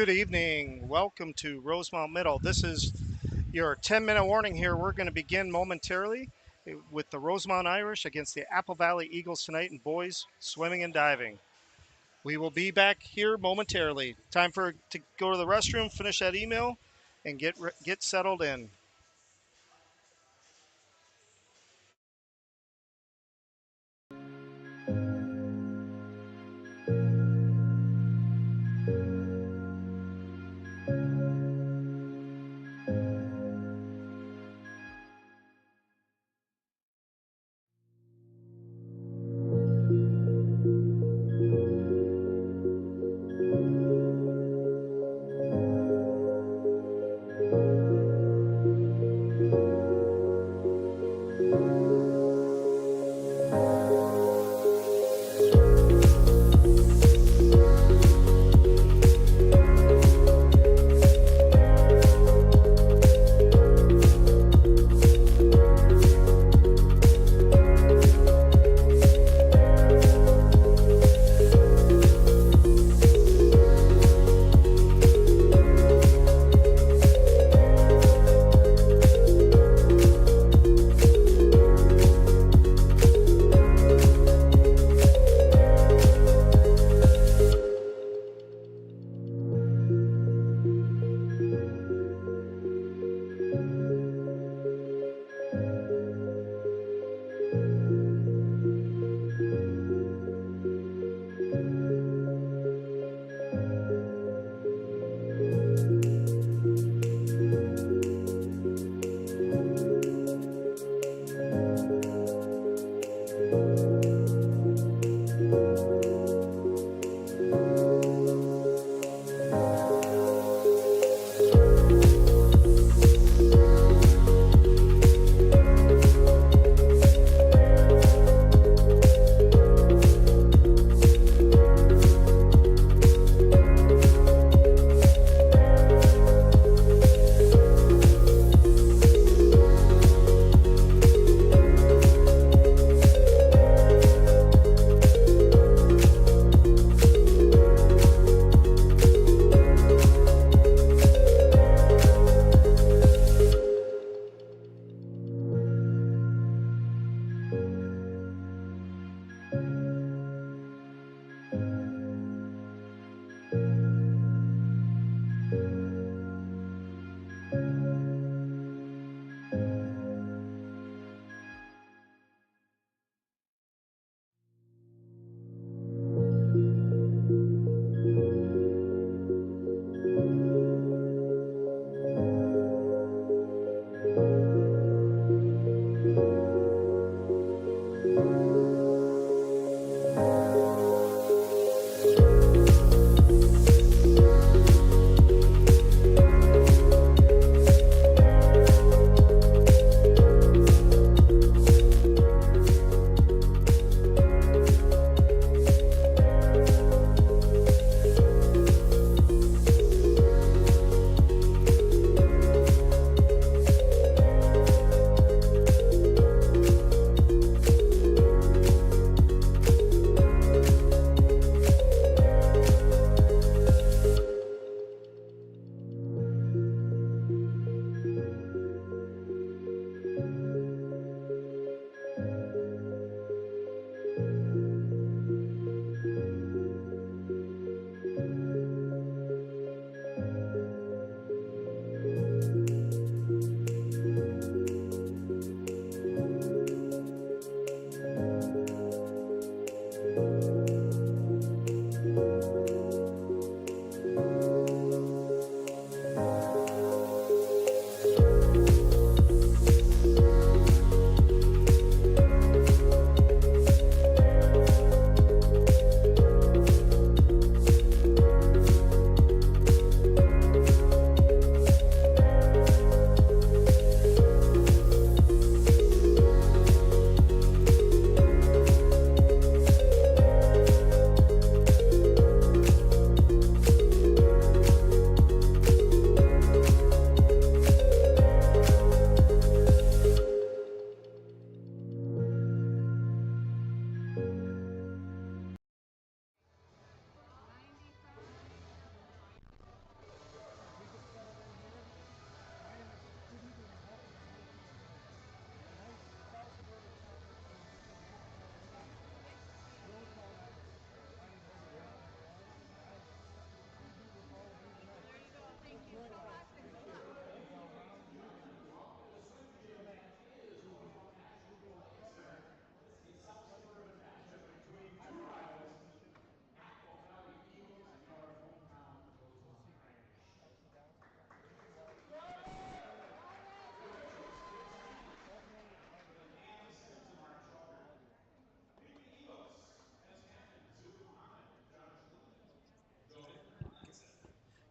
Good evening. Welcome to Rosemount Middle. This is your 10-minute warning here. We're going to begin momentarily with the Rosemount Irish against the Apple Valley Eagles tonight in boys swimming and diving. We will be back here momentarily. Time for to go to the restroom, finish that email, and get settled in.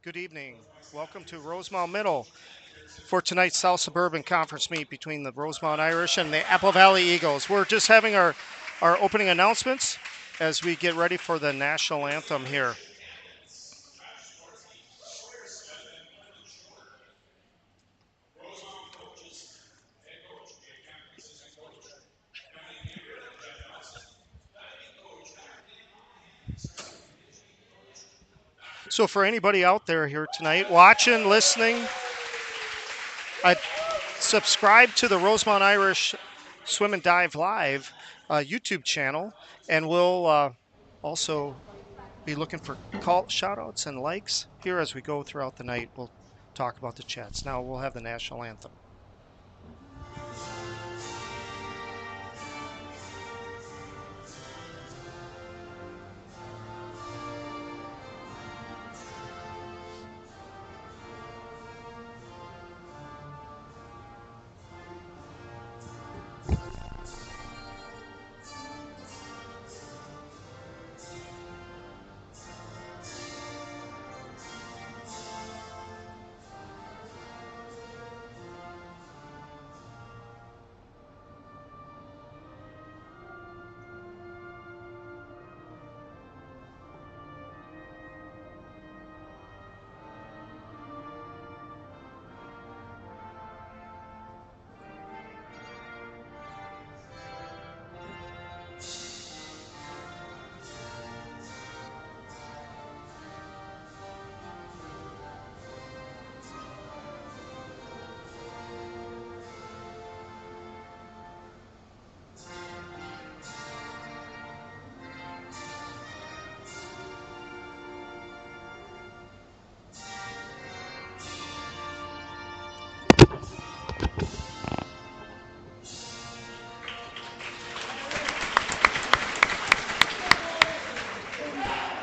Good evening. Welcome to Rosemount Middle for tonight's South Suburban Conference meet between the Rosemount Irish and the Apple Valley Eagles. We're just having our opening announcements as we get ready for the national anthem here. So for anybody out there here tonight, watching, listening, I subscribe to the Rosemount Irish Swim and Dive Live YouTube channel, and we'll also be looking for call shout outs and likes here as we go throughout the night. We'll talk about the chats. Now we'll have the national anthem.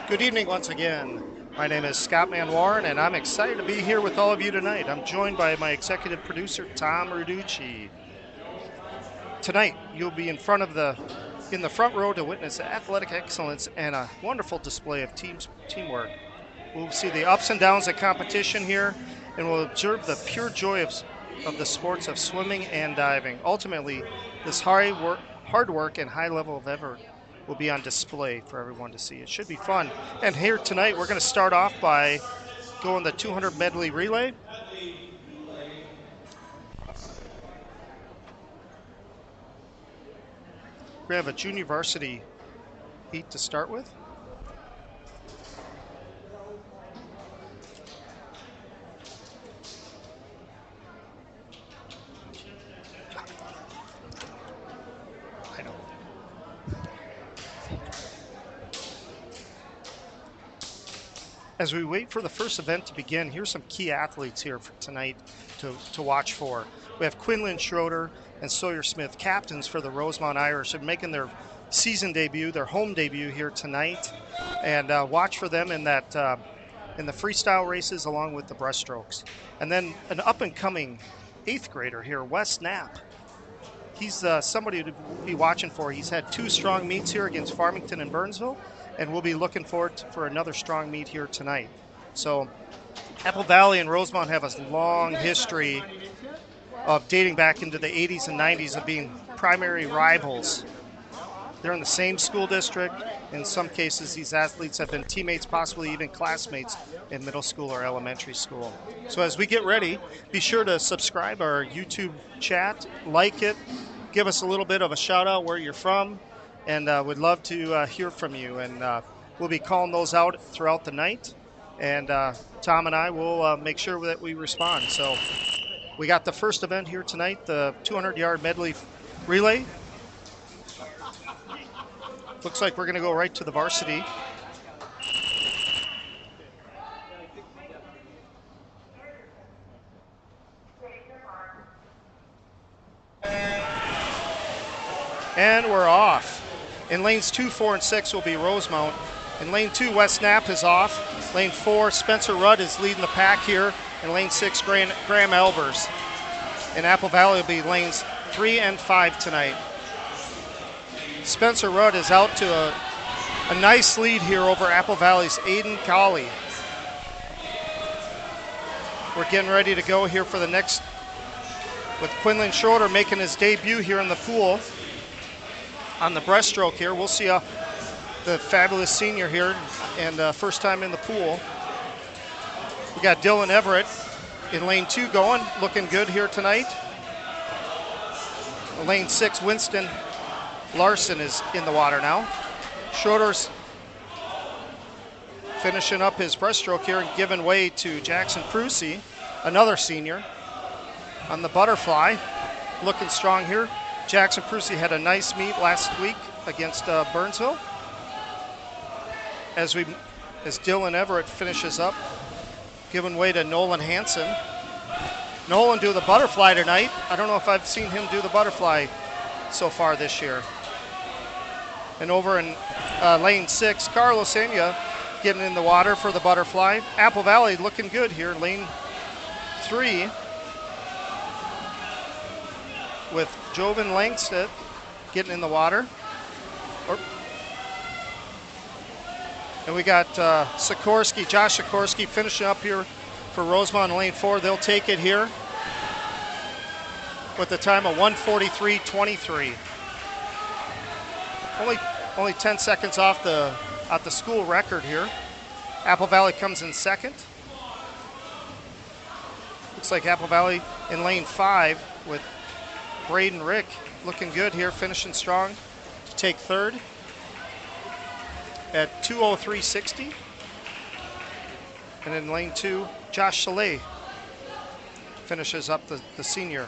Good evening once again. My name is Scott Manwarren, and I'm excited to be here with all of you tonight. I'm joined by my executive producer, Tom Ruducci. Tonight, you'll be in the front row to witness athletic excellence and a wonderful display of teamwork. We'll see the ups and downs of competition here, and we'll observe the pure joy of the sports of swimming and diving. Ultimately, this hard work and high level of effort will be on display for everyone to see. It should be fun. And here tonight, we're going to start off by going the 200 medley relay. We have a junior varsity heat to start with. As we wait for the first event to begin, here's some key athletes here for tonight to watch for. We have Quinlan Schroeder and Sawyer Smith, captains for the Rosemount Irish, and making their season debut, their home debut here tonight. And watch for them in that in the freestyle races along with the breaststrokes. And then an up-and-coming 8th grader here, Wes Knapp. He's somebody to be watching for. He's had 2 strong meets here against Farmington and Burnsville, and we'll be looking forward for another strong meet here tonight. So Apple Valley and Rosemount have a long history of dating back into the 80s and 90s of being primary rivals. They're in the same school district. In some cases, these athletes have been teammates, possibly even classmates in middle school or elementary school. So as we get ready, be sure to subscribe our YouTube chat, like it, give us a little bit of a shout out where you're from, and we'd love to hear from you. And we'll be calling those out throughout the night, and Tom and I will make sure that we respond. So we got the first event here tonight, the 200-yard medley relay. Looks like we're going to go right to the varsity. And we're off. In lanes 2, 4, and 6 will be Rosemount. In lane 2, Wes Knapp is off. Lane 4, Spencer Rudd is leading the pack here. In lane 6, Graham Albers. In Apple Valley will be lanes 3 and 5 tonight. Spencer Rudd is out to a nice lead here over Apple Valley's Aiden Colley. We're getting ready to go here for the next, with Quinlan Schroeder making his debut here in the pool on the breaststroke here. We'll see the fabulous senior here and first time in the pool. We got Dylan Everett in lane 2 going, looking good here tonight. Lane 6, Winston Larson is in the water now. Schroeder's finishing up his breaststroke here and giving way to Jackson Prusy, another senior, on the butterfly. Looking strong here. Jackson Prusy had a nice meet last week against Burnsville. As Dylan Everett finishes up, giving way to Nolan Hansen. Nolan do the butterfly tonight. I don't know if I've seen him do the butterfly so far this year. And over in lane 6, Carlos Enya getting in the water for the butterfly. Apple Valley looking good here. Lane 3 with Jovan Langstedt getting in the water. And we got Josh Sikorsky finishing up here for Rosemount in lane 4. They'll take it here with a time of 1:43.23. Only 10 seconds off the school record here. Apple Valley comes in second. Looks like Apple Valley in lane 5 with Braden Rick looking good here, finishing strong to take third at 2:03.60. And in lane 2, Josh Chalet finishes up the senior.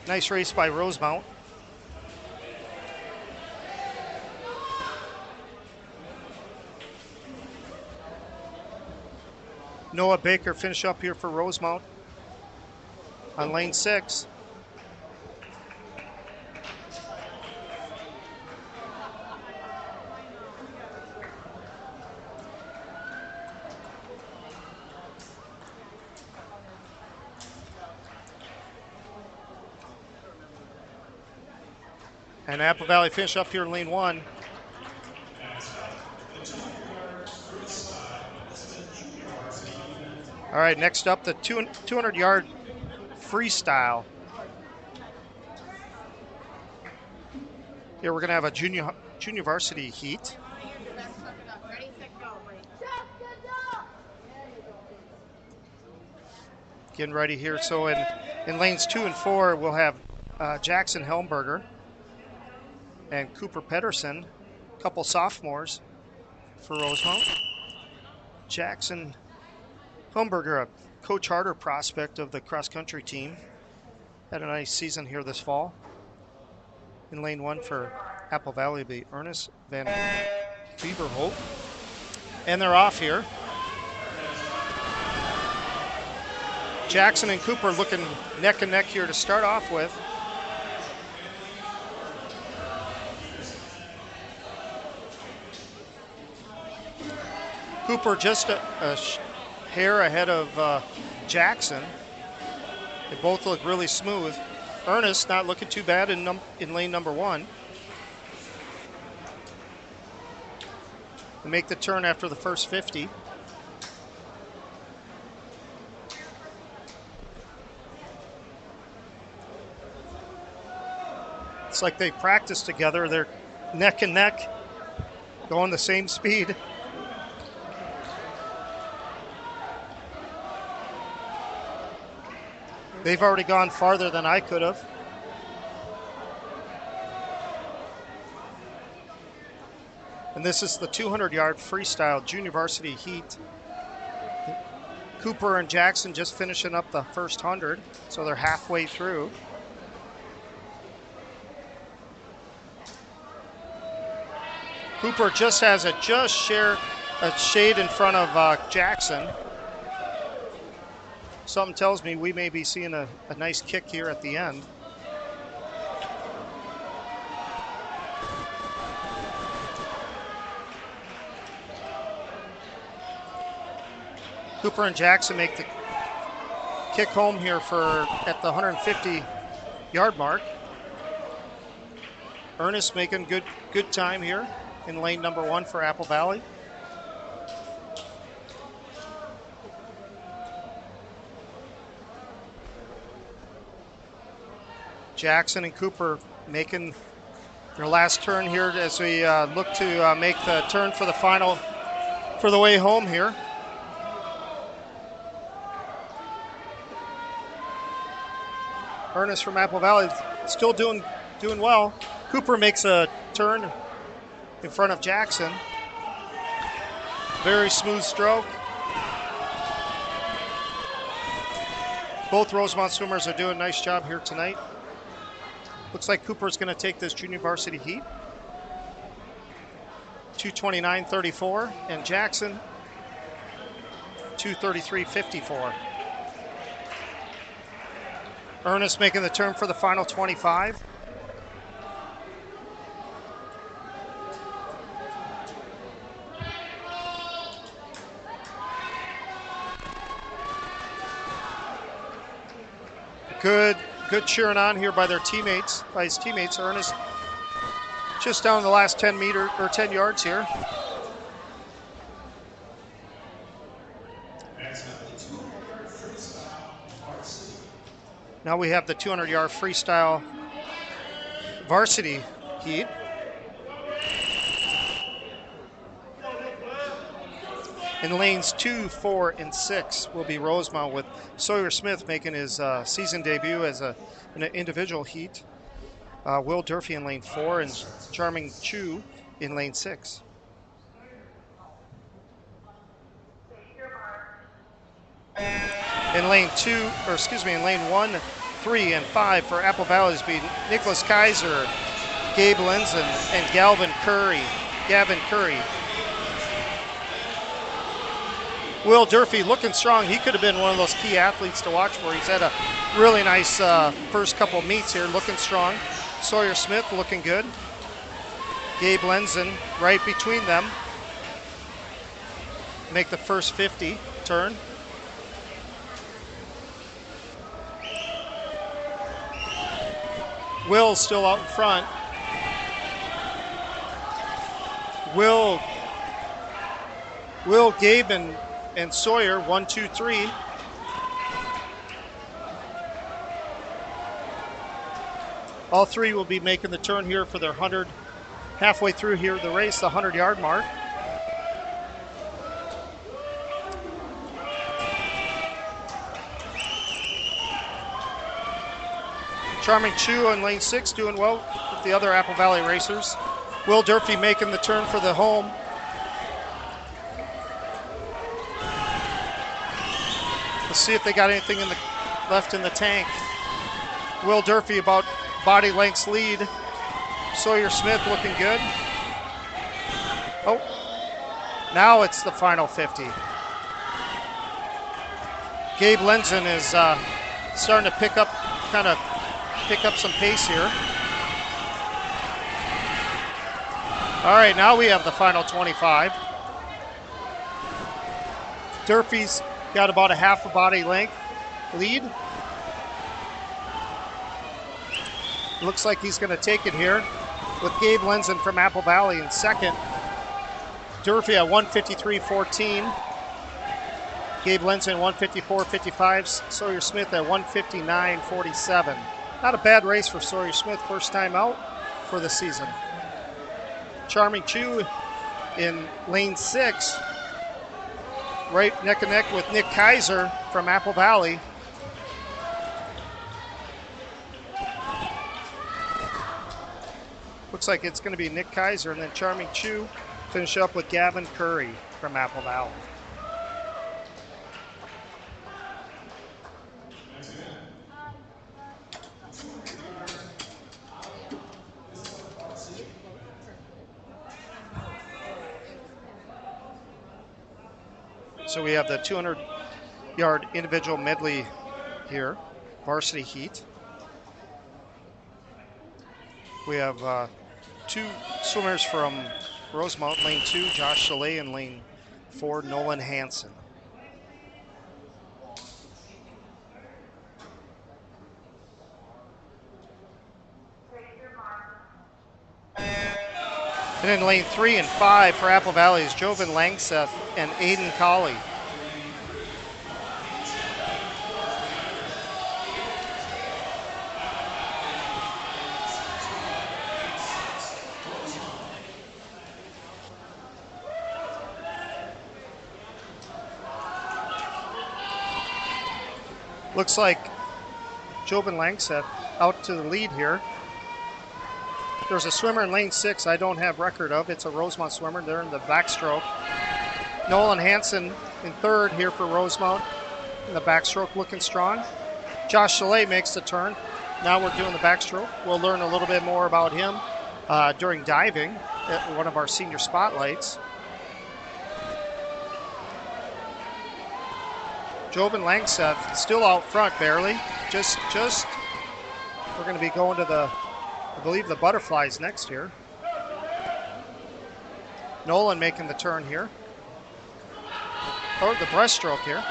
Nice race by Rosemount. Noah Baker finish up here for Rosemount on lane 6. And Apple Valley finish up here in lane 1. All right, next up, the 200-yard freestyle. Here we're gonna have a junior varsity heat. Getting ready here. So in lanes 2 and 4, we'll have Jackson Helmberger and Cooper Pedersen, a couple sophomores for Rosemount. Jackson Helmberger, a Coach Harder prospect of the cross-country team, had a nice season here this fall. In lane 1 for Apple Valley will be Ernest Van Bieberholt. And they're off here. Jackson and Cooper looking neck and neck here to start off with. Cooper just a hair ahead of Jackson. They both look really smooth. Ernest not looking too bad in lane number 1. They make the turn after the first 50. It's like they practice together. They're neck and neck, going the same speed. They've already gone farther than I could have. And this is the 200-yard freestyle junior varsity heat. Cooper and Jackson just finishing up the first 100, so they're halfway through. Cooper just has a shade in front of Jackson. Something tells me we may be seeing a nice kick here at the end. Cooper and Jackson make the kick home here at the 150-yard mark. Ernest making good time here in lane number 1 for Apple Valley. Jackson and Cooper making their last turn here as we look to make the turn for the final, for the way home here. Ernest from Apple Valley still doing well. Cooper makes a turn in front of Jackson. Very smooth stroke. Both Rosemount swimmers are doing a nice job here tonight. Looks like Cooper's going to take this junior varsity heat. 2:29.34, and Jackson 2:33.54. Ernest making the turn for the final 25. Good cheering on here by his teammates. Ernest just down the last 10 yards here. Now we have the 200-yard freestyle varsity heat. In lanes 2, 4, and 6 will be Rosemount, with Sawyer Smith making his season debut as an individual heat. Will Durfee in lane 4 and Charming Chu in lane 6. In lane 1, 3, and 5 for Apple Valley's be Nicholas Kaiser, Gabe Lenzen, and Gavin Curry. Will Durfee looking strong. He could have been one of those key athletes to watch for. He's had a really nice first couple meets here, looking strong. Sawyer Smith looking good. Gabe Lenzen right between them. Make the first 50 turn. Will still out in front. Will, Gabe, and Sawyer, 1, 2, 3. All three will be making the turn here for their 100, halfway through here the race, the 100-yard mark. Charming Chu in lane 6 doing well with the other Apple Valley racers. Will Durfee making the turn for the home. Let's see if they got anything left in the tank. Will Durfee about body lengths lead. Sawyer Smith looking good. Oh, now it's the final 50. Gabe Lenzen is starting to pick up some pace here. All right, now we have the final 25. Durfee's got about a half a body length lead. Looks like he's going to take it here with Gabe Lenzen from Apple Valley in second. Durfee at 1:53.14. Gabe Lenzen 1:54.55. Sawyer Smith at 1:59.47. Not a bad race for Sawyer Smith, first time out for the season. Charming Chu in lane 6, right neck and neck with Nick Kaiser from Apple Valley. Looks like it's going to be Nick Kaiser, and then Charming Chu finish up with Gavin Curry from Apple Valley. So we have the 200-yard individual medley here, varsity heat. We have two swimmers from Rosemount, lane 2, Josh Soleil, and lane 4, Nolan Hansen. And in lane 3 and 5 for Apple Valley is Jovan Langseth and Aiden Colley. Looks like Jobin Langseth out to the lead here. There's a swimmer in lane 6 I don't have record of. It's a Rosemount swimmer. They're in the backstroke. Nolan Hansen in third here for Rosemount in the backstroke, looking strong. Josh Chalet makes the turn. Now we're doing the backstroke. We'll learn a little bit more about him during diving at one of our senior spotlights. Jobin Langseth still out front barely. Just we're going to be going to the, I believe, the butterflies next here. Nolan making the turn here. Or the breaststroke here.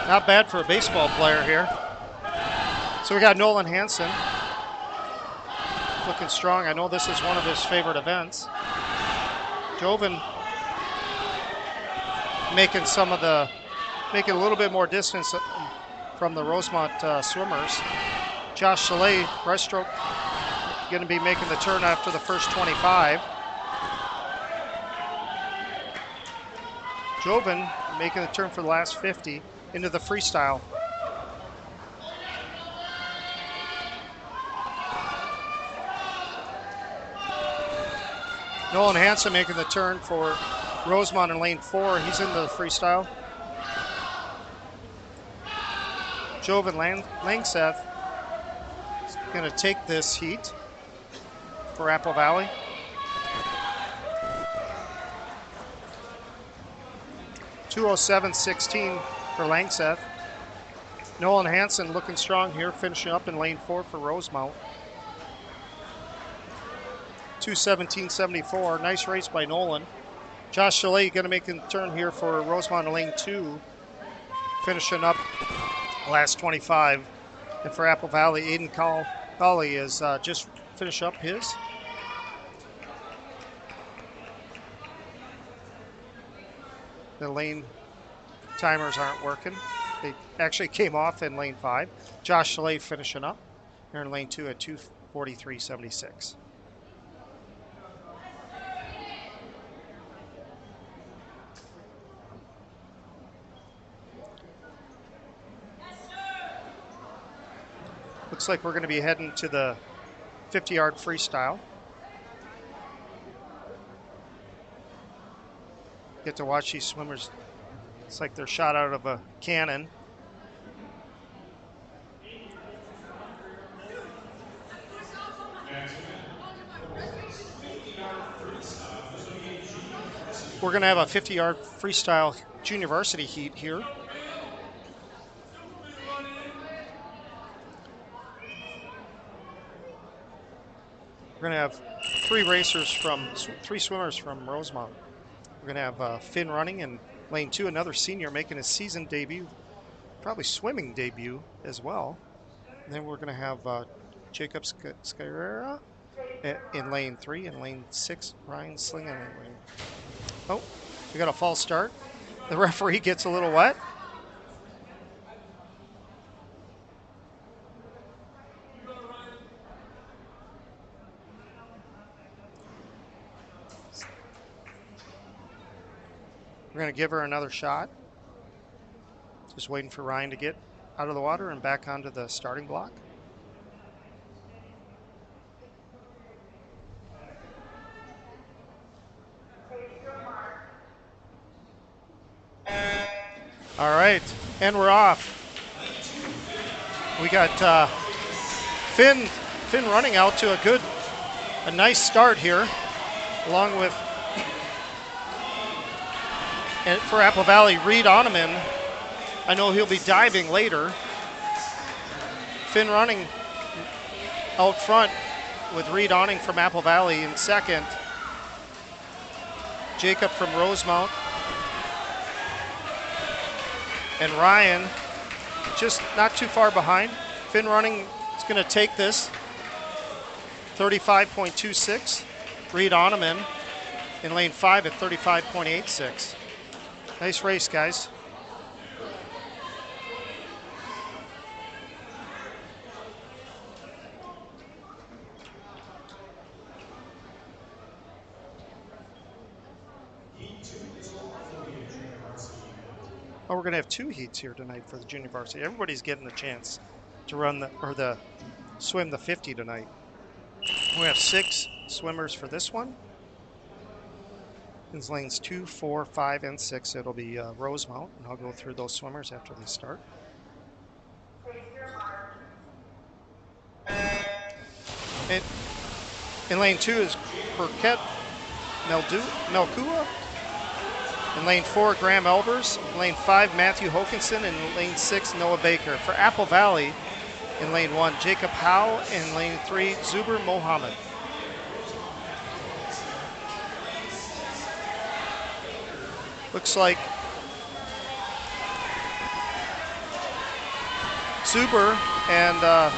Not bad for a baseball player here. So we got Nolan Hansen looking strong. I know this is one of his favorite events. Jobin making a little bit more distance from the Rosemount swimmers. Josh Chalet, breaststroke, going to be making the turn after the first 25. Jobin making the turn for the last 50 into the freestyle. Nolan Hansen making the turn for Rosemount in lane 4. He's into the freestyle. Jobin Langseth is going to take this heat for Apple Valley. (2:07.16) for Langseth. Nolan Hansen looking strong here, finishing up in lane 4 for Rosemount. 2:17.74. Nice race by Nolan. Josh Chalet going to make a turn here for Rosemount in lane 2, finishing up last 25. And for Apple Valley, Aiden Colley is just finish up his. The lane timers aren't working. They actually came off in lane 5. Josh Chalet finishing up here in lane 2 at 2:43.76. Looks like we're going to be heading to the 50-yard freestyle. Get to watch these swimmers. It's like they're shot out of a cannon. We're going to have a 50-yard freestyle junior varsity heat here. We're going to have three swimmers from Rosemount. We're going to have Finn running in lane 2, another senior making his season debut, probably swimming debut as well. And then we're going to have Jacob Skyera in lane 3, and lane 6, Ryan Slingen in lane. Oh, we got a false start. The referee gets a little wet. We're going to give her another shot. Just waiting for Ryan to get out of the water and back onto the starting block. All right, and we're off. We got Finn running out to a nice start here, along with, and for Apple Valley, Reed Oneman. I know he'll be diving later. Finn running out front with Reed Oneman from Apple Valley in second. Jacob from Rosemount. And Ryan just not too far behind. Finn running is going to take this. 35.26. Reed Oneman in lane 5 at 35.86. Nice race, guys. Oh, we're going to have 2 heats here tonight for the junior varsity. Everybody's getting a chance to run the swim the 50 tonight. We have 6 swimmers for this one. In lanes 2, 4, 5, and 6, it'll be Rosemount, and I'll go through those swimmers after they start. And in lane 2 is Burkett Melkua. In lane 4, Graham Elbers. In lane 5, Matthew Hokinson. And in lane 6, Noah Baker. For Apple Valley, in lane 1, Jacob Howe. In lane 3, Zuber Mohammed. Looks like Zuber and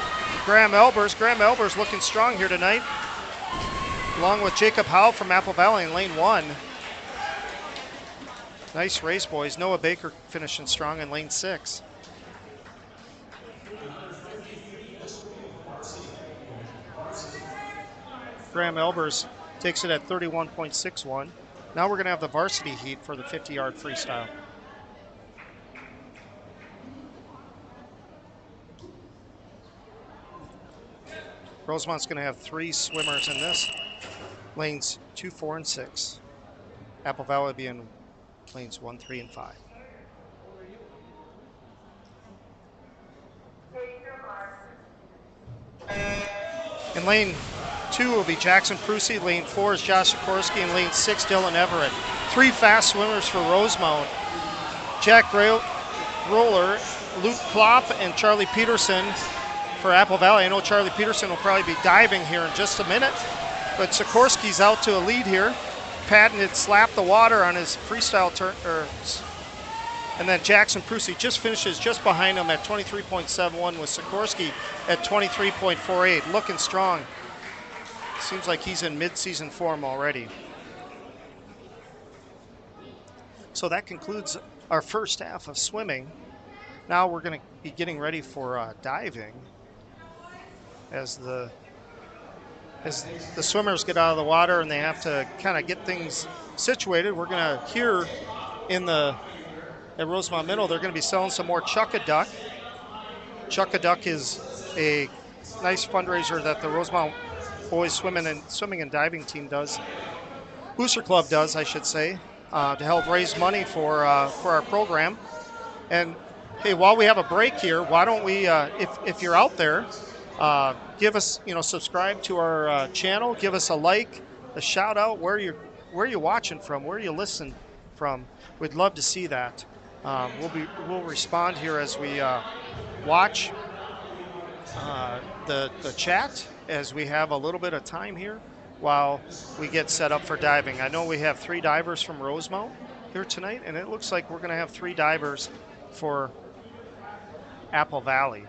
Graham Elbers. Graham Elbers looking strong here tonight, along with Jacob Howe from Apple Valley in lane 1. Nice race, boys. Noah Baker finishing strong in lane 6. Graham Elbers takes it at 31.61. Now we're going to have the varsity heat for the 50-yard freestyle. Rosemount's going to have 3 swimmers in this. Lanes 2, 4, and 6. Apple Valley will be in lanes 1, 3, and 5. In lane 2 will be Jackson Prusy. Lane 4 is Josh Sikorsky. And lane 6, Dylan Everett. 3 fast swimmers for Rosemount. Jack Roller, Luke Klopp, and Charlie Peterson for Apple Valley. I know Charlie Peterson will probably be diving here in just a minute, but Sikorsky's out to a lead here. Patton had slapped the water on his freestyle turn, and then Jackson Prusy just finishes just behind him at 23.71 with Sikorsky at 23.48. Looking strong. Seems like he's in mid-season form already. So that concludes our first half of swimming. Now we're going to be getting ready for diving. As the swimmers get out of the water and they have to kind of get things situated, we're going to hear at Rosemount Middle, they're going to be selling some more Chuck-a-Duck. Chuck-a-Duck is a nice fundraiser that the Rosemount boys swimming and diving team does, Booster Club does, I should say, to help raise money for our program. And hey, while we have a break here, why don't we, if you're out there, give us, subscribe to our channel, give us a like, a shout out, where you're watching from, where you listen from. We'd love to see that. We'll respond here as we watch the chat, as we have a little bit of time here while we get set up for diving. I know we have 3 divers from Rosemount here tonight, and it looks like we're going to have 3 divers for Apple Valley.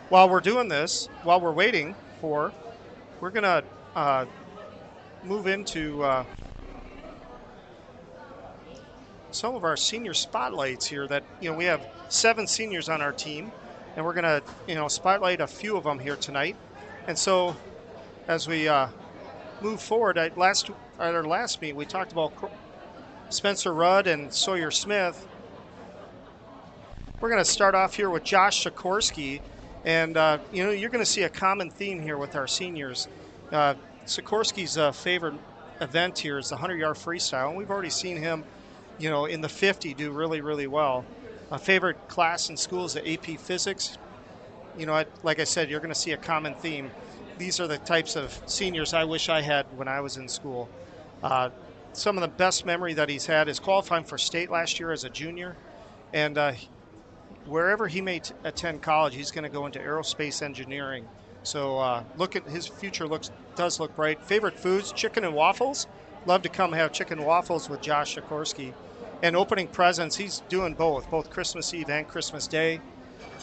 While we're doing this, while we're waiting we're going to move into some of our senior spotlights here. That we have 7 seniors on our team, and we're going to spotlight a few of them here tonight. And so as we move forward, at our last meet we talked about Spencer Rudd and Sawyer Smith. We're going to start off here with Josh Sikorsky. And, you're going to see a common theme here with our seniors. Sikorsky's favorite event here is the 100-yard freestyle. And we've already seen him, in the 50 do really, really well. My favorite class in school is the AP Physics. Like I said, you're going to see a common theme. These are the types of seniors I wish I had when I was in school. Some of the best memory that he's had is qualifying for state last year as a junior. And wherever he may attend college, he's going to go into aerospace engineering. So look at his future does look bright. Favorite foods, chicken and waffles. Love to come have chicken and waffles with Josh Sikorsky. And opening presents, he's doing both Christmas Eve and Christmas Day.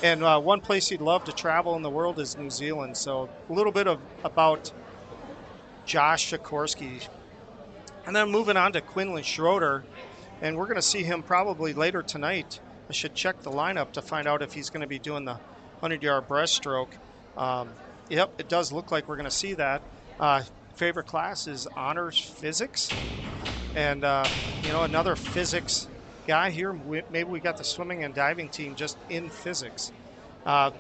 And one place he'd love to travel in the world is New Zealand. So a little bit about Josh Sikorsky. And then moving on to Quinlan Schroeder. And we're going to see him probably later tonight. I should check the lineup to find out if he's going to be doing the 100-yard breaststroke. Um, yep, it does look like we're going to see that. Uh, Favorite class is honors physics, and another physics guy here. Maybe we got the swimming and diving team just in physics.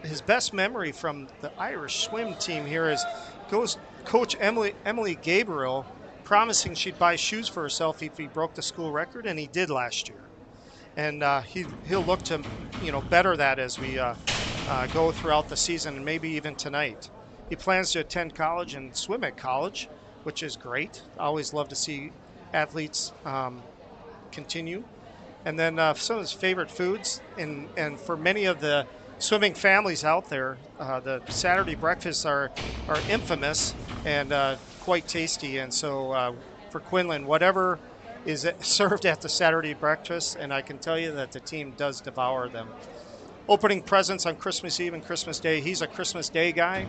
His best memory from the Irish swim team here is goes Coach Emily Gabriel promising she'd buy shoes for herself if he broke the school record, and he did last year. And he'll look to better that as we go throughout the season and maybe even tonight. He plans to attend college and swim at college, which is great. I always love to see athletes continue. And then some of his favorite foods, and for many of the swimming families out there, the Saturday breakfasts are infamous and quite tasty. And so for Quinlan, whatever is served at the Saturday breakfast, and I can tell you that the team does devour them. Opening presents on Christmas Eve and Christmas Day. He's a Christmas Day guy.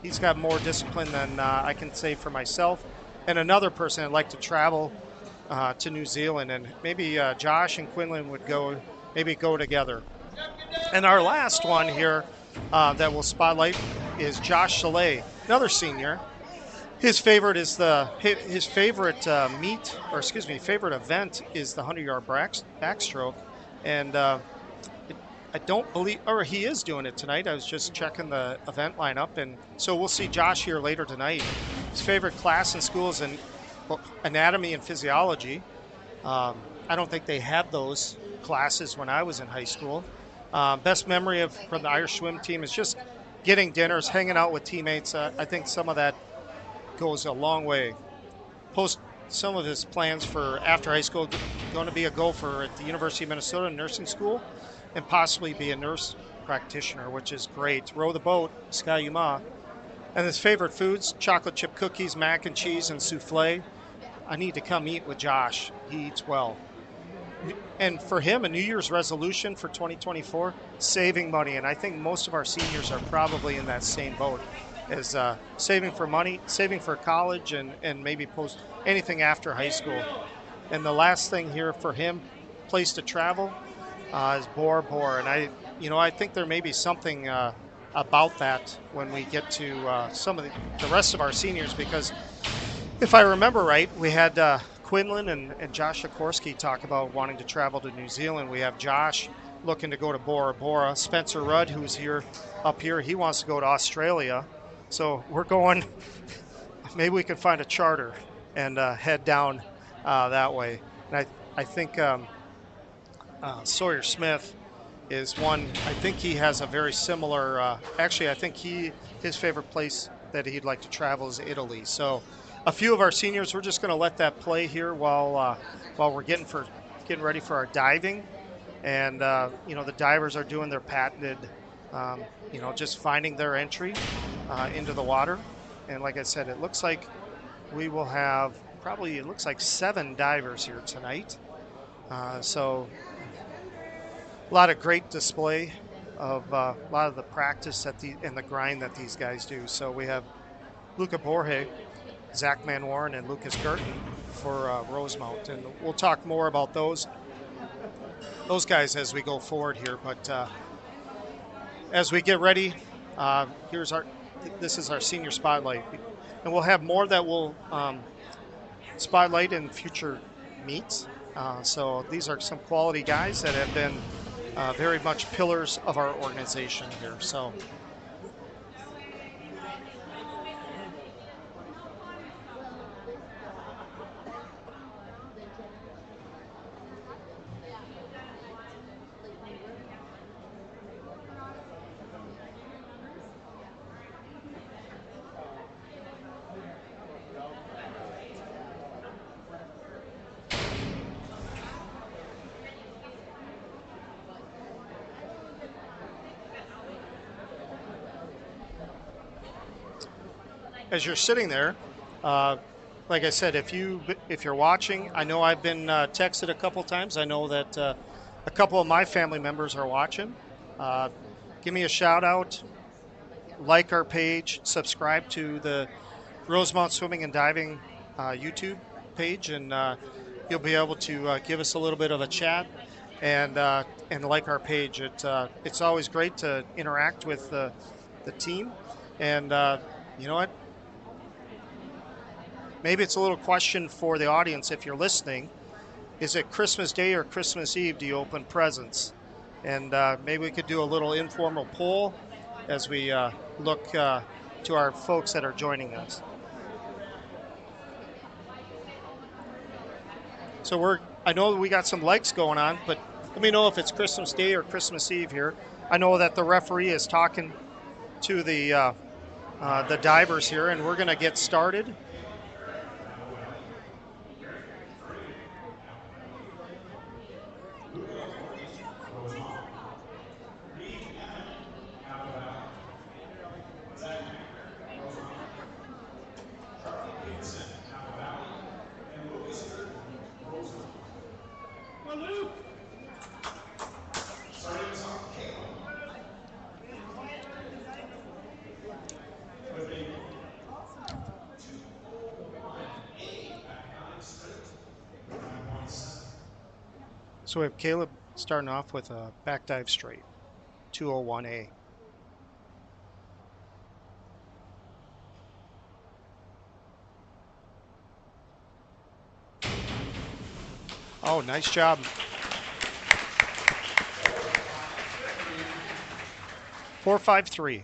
He's got more discipline than I can say for myself. And another person I'd like to travel to New Zealand, and maybe Josh and Quinlan would go together. And our last one here that we'll spotlight is Josh Chalet, another senior. His favorite is favorite favorite event is the 100-yard backstroke, and I don't believe, or he is doing it tonight. I was just checking the event lineup, and so we'll see Josh here later tonight. His favorite class in school is anatomy and physiology. I don't think they had those classes when I was in high school. Best memory from the Irish swim team is just getting dinners, hanging out with teammates. I think some of that goes a long way. Some of his plans for after high school, going to be a gopher at the University of Minnesota nursing school, and possibly be a nurse practitioner, which is great. Row the boat, Sky Yuma. And his favorite foods, chocolate chip cookies, mac and cheese, and souffle. I need to come eat with Josh. He eats well. And for him, a New Year's resolution for 2024, saving money. And I think most of our seniors are probably in that same boat as saving for money, saving for college, and maybe post anything after high school. And the last thing here for him, place to travel, is Bora Bora. And I think there may be something about that when we get to some of the rest of our seniors, because if I remember right, we had Quinlan and Josh Sikorsky talk about wanting to travel to New Zealand. We have Josh looking to go to Bora Bora. Spencer Rudd, who's up here, he wants to go to Australia. So we're going, maybe we can find a charter and head down that way. And I think Sawyer Smith is one. I think he has a very similar, actually I think his favorite place that he'd like to travel is Italy. So a few of our seniors, we're just going to let that play here while we're getting ready for our diving. And the divers are doing their patented just finding their entry into the water. And like I said, it looks like we will have it looks like 7 divers here tonight. So a lot of great display of a lot of the practice and the grind that these guys do. So we have Luca Borge, Zach Van Warren, and Lucas Gerton for Rosemount. And we'll talk more about those guys as we go forward here. But as we get ready, this is our senior spotlight, and we'll have more that we'll spotlight in future meets. So these are some quality guys that have been very much pillars of our organization here. So as you're sitting there, like I said, if you're watching, I know I've been texted a couple times. I know that a couple of my family members are watching. Give me a shout out, like our page, subscribe to the Rosemount Swimming and Diving YouTube page, and you'll be able to give us a little bit of a chat. and like our page. It's always great to interact with the team. And you know what? Maybe it's a little question for the audience if you're listening. Is it Christmas Day or Christmas Eve do you open presents? And maybe we could do a little informal poll as we look to our folks that are joining us. So I know we got some likes going on, but let me know if it's Christmas Day or Christmas Eve here. I know that the referee is talking to the divers here, and we're going to get started. So we have Caleb starting off with a back dive straight, 201A. Oh, nice job. 453.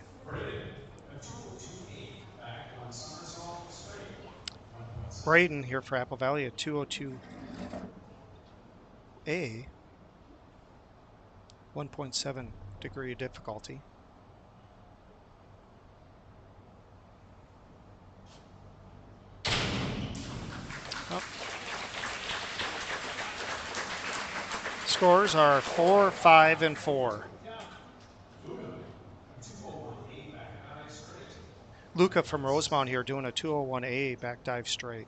Braden here for Apple Valley at 202A, 1.7 degree of difficulty. Oh. Scores are 4, 5, and 4. Luca from Rosemount here doing a 201A back dive straight.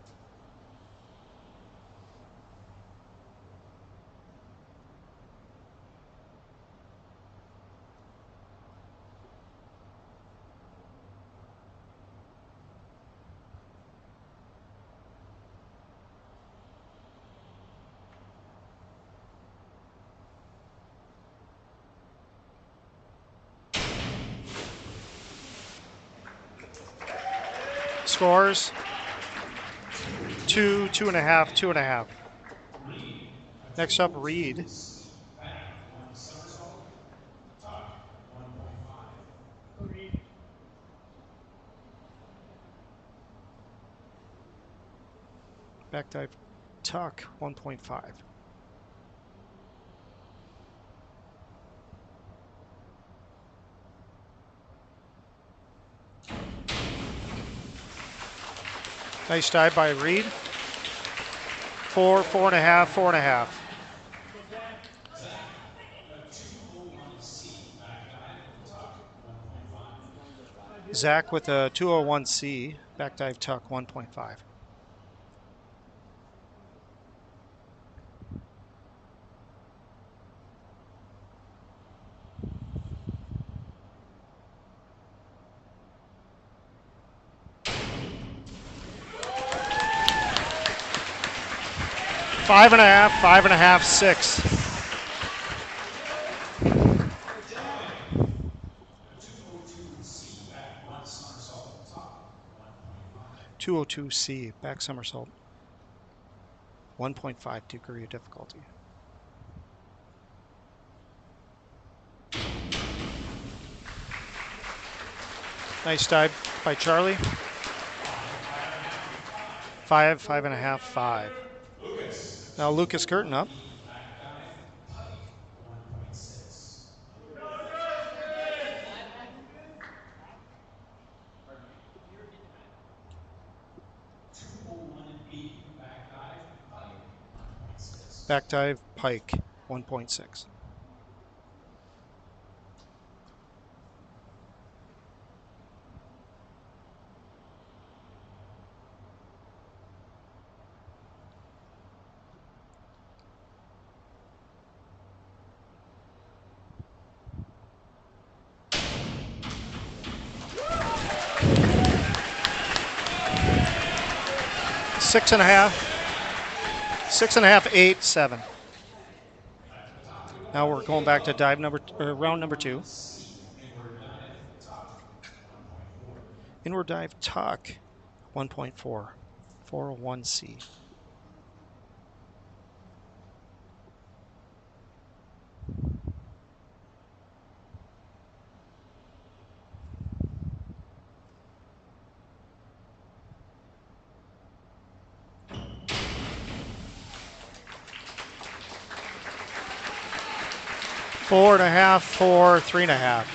Scores 2, 2.5, 2.5. Next up, Reed. Back dive tuck 1.5. Nice dive by Reed. 4, 4.5, 4.5. Zach with a 201C, back dive tuck 1.5. Five and a half, 6. .202C, back somersault. 1.5 degree of difficulty. Nice dive by Charlie. 5, 5.5, 5. Now Lucas Curtin up. Back dive, pike, 1.6. Six and a half, 8, 7. Now we're going back to round number 2. C, inward dive, tuck, 1.4. Inward dive tuck, 1.4. 401C. Four and a half, 4, 3.5.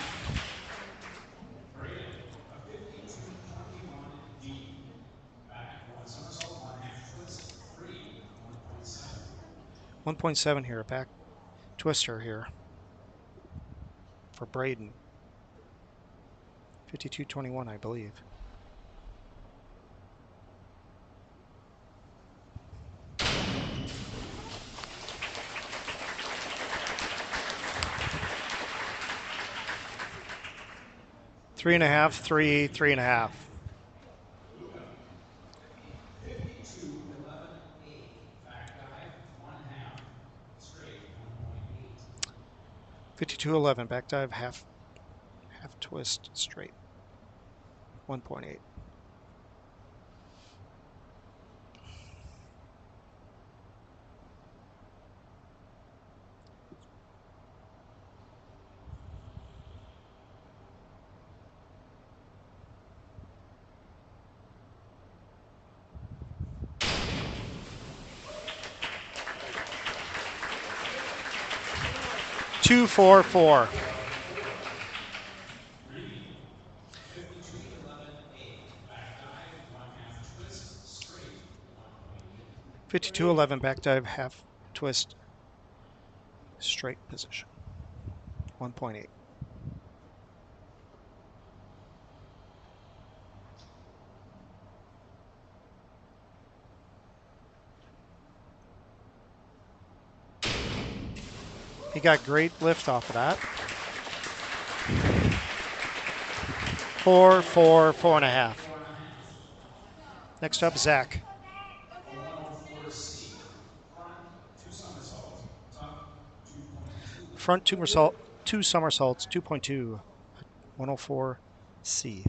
Braden, a 52-21D. Back, one somersault, one half twist, free, 1.7. 1.7 here, back twister here for Braden. 52.21, I believe. Three and a half, 3, 3.5. Luca, a 52-11A. Back dive, one half, straight, 1.8. 52.11, back dive, half twist, straight. 1.8. Two, 4, 4. 4. Reedy, a 52-11A. Back dive, one half twist, straight, 1.8. 52.11, back dive, half twist, straight position. 1.8. He got great lift off of that. 4, 4, 4.5. 4.5. Next up, Zach. A 104C. Front, two somersaults. Tuck, 2.2. Front two somersaults, 2.2. 104C.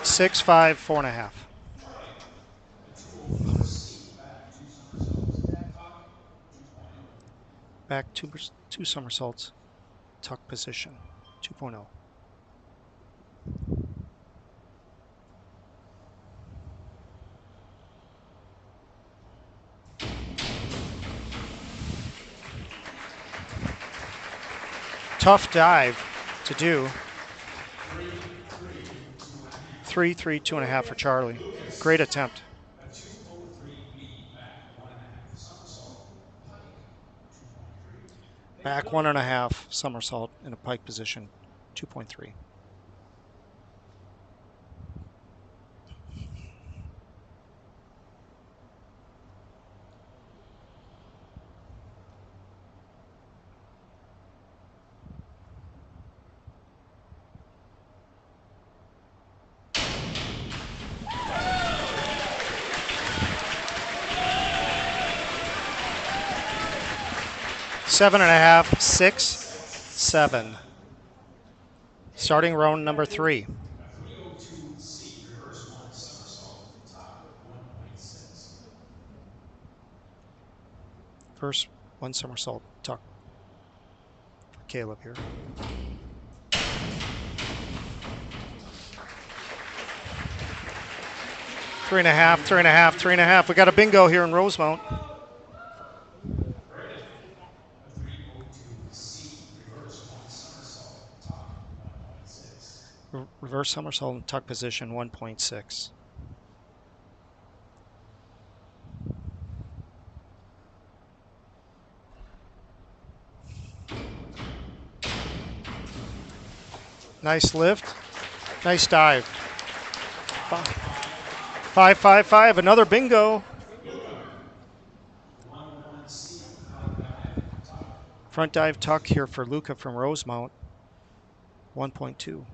Six, 5, 4.5. Charlie, a 204C. Back, two somersaults. Tuck, 2.0. Back two somersaults, tuck position, 2.0. Tough dive to do. 3, 3, 2.5. 3, 3, 2.5 for Charlie. Great Lucas, attempt. a 203B. Back, one and a half somersault. Pike, 2.3. Back 1.5 somersault in a pike position, 2.3. Seven and a half, 6, 7. Starting round number 3. A 302C. Reverse one somersault. Tuck, 1.6. First, one somersault, tuck for Caleb here. Three and a half, 3.5, 3.5. We got a bingo here in Rosemount. Braden, a 302C. Reverse one somersault. Tuck, 1.6. Reverse somersault in tuck position, 1.6. Nice lift. Nice dive. 5, 5, 5. Another bingo. Luca, a 111C. Front dive tuck here for Luca from Rosemount, 1.2.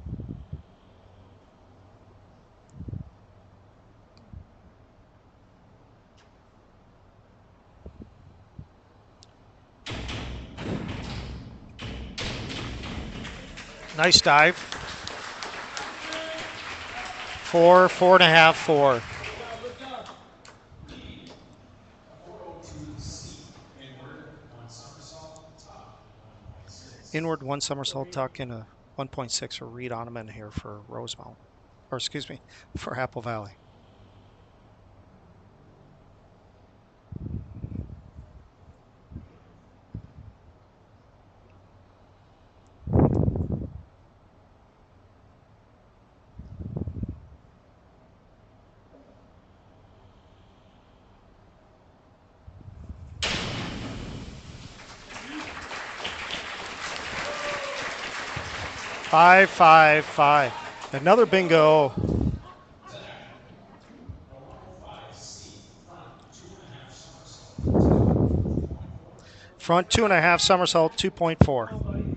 Nice dive. 4, 4.5, 4. Lead, a 402C, inward, one somersault, tuck, 1.6. Inward 1 somersault tuck and a 1.6 for Reed Oneman here for Rosemount. Or excuse me, for Apple Valley. Five, 5. Another bingo. Zach, a 105C, front, 2.5 somersault, tuck, 2.4. Front 2.5 somersault, 2.4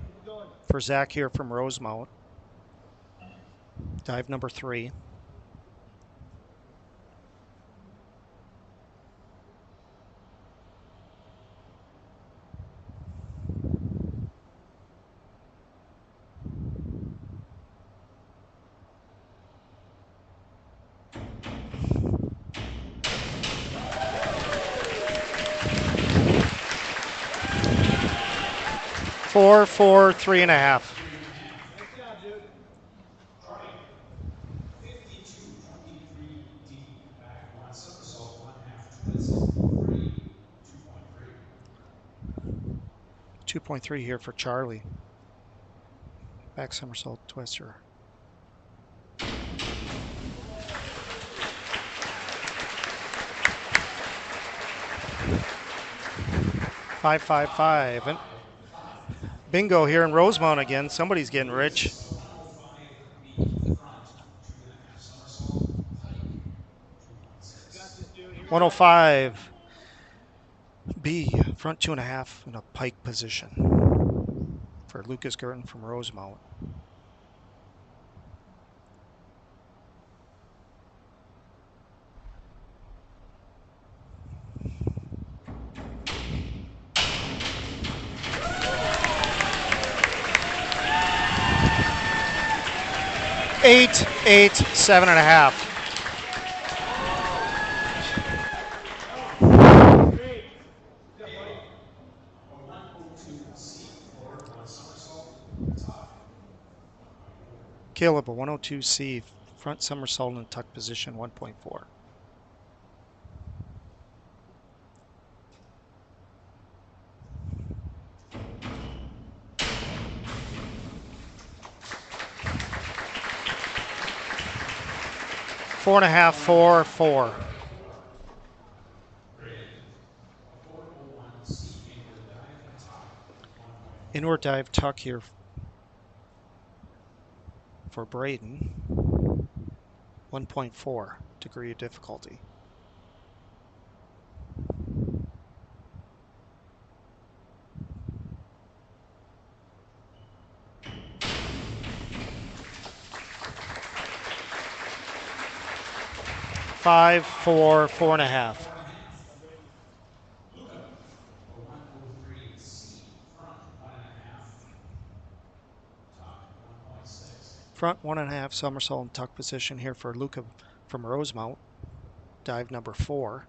for Zach here from Rosemount. Dive number 3. Four, 3.5. 3.5. Charlie, 52.23D, back, one somersault, one half twist, free, 2.3. 2.3 here for Charlie. Back somersault twister. 5. And 5. bingo here in Rosemount again. Somebody's getting rich. Lewis, a 105B, front, 2.5 somersault, pike, 2.6. 105 B, front 2.5 in a pike position for Lucas Girton from Rosemount. Eight, 7.5. Caleb, a 102C, forward, one somersault, tuck, 1.4. Caleb, a 102C, front somersault in tuck position, 1.4. Four and a half, 4, 4. 4. Braden, a 401C, inward dive, tuck, 1.4. Inward dive tuck here for Braden, 1.4 degree of difficulty. 5, 4, 4.5. 4.5. Luca, a 103C, front, 1.5, tuck, 1.6. Front 1.5 somersault in tuck position here for Luca from Rosemount. Dive number 4.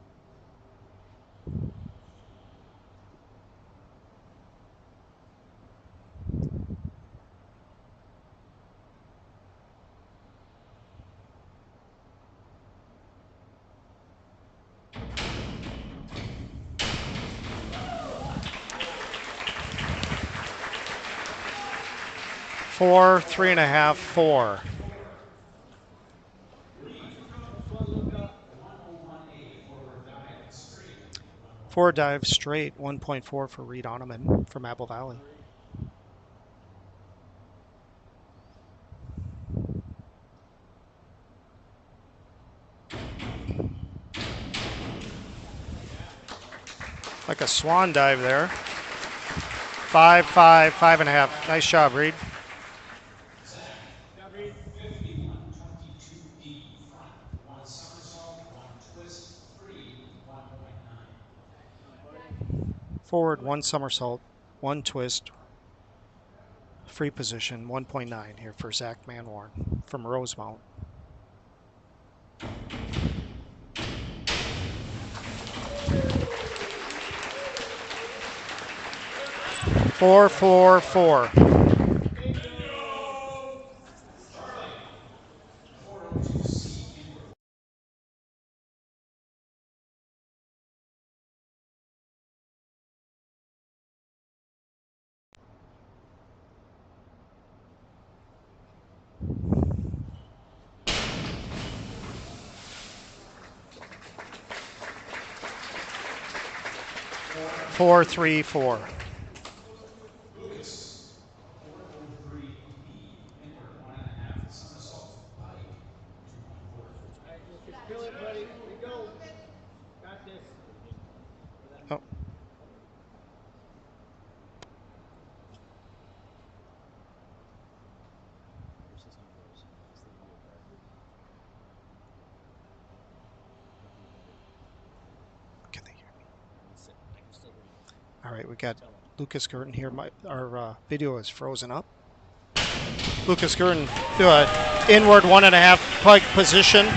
4, 3.5, 4. 4. Reed, a 101A, forward dive, straight, 4 1.4. dive straight, 1.4 for Reed Oneman from Apple Valley. Like a swan dive there. five and a half. Nice job, Reed. Zach, a 51-22D front, one somersault, one twist, free, 1.9. Forward, one somersault, one twist, free position, 1.9 here for Zach Manwarn from Rosemount. 4-4-4. Charlie, a 402C inward. 4-3-4. Lucas, a 403B inward, 1.5 somersault, pike, 2.4. Lucas, feel it, buddy. Way to go. Got this. Oh, can they hear me? All right, we got Lucas Gurton here. Our video is frozen up. Lucas Gurton, inward 1.5 pike position.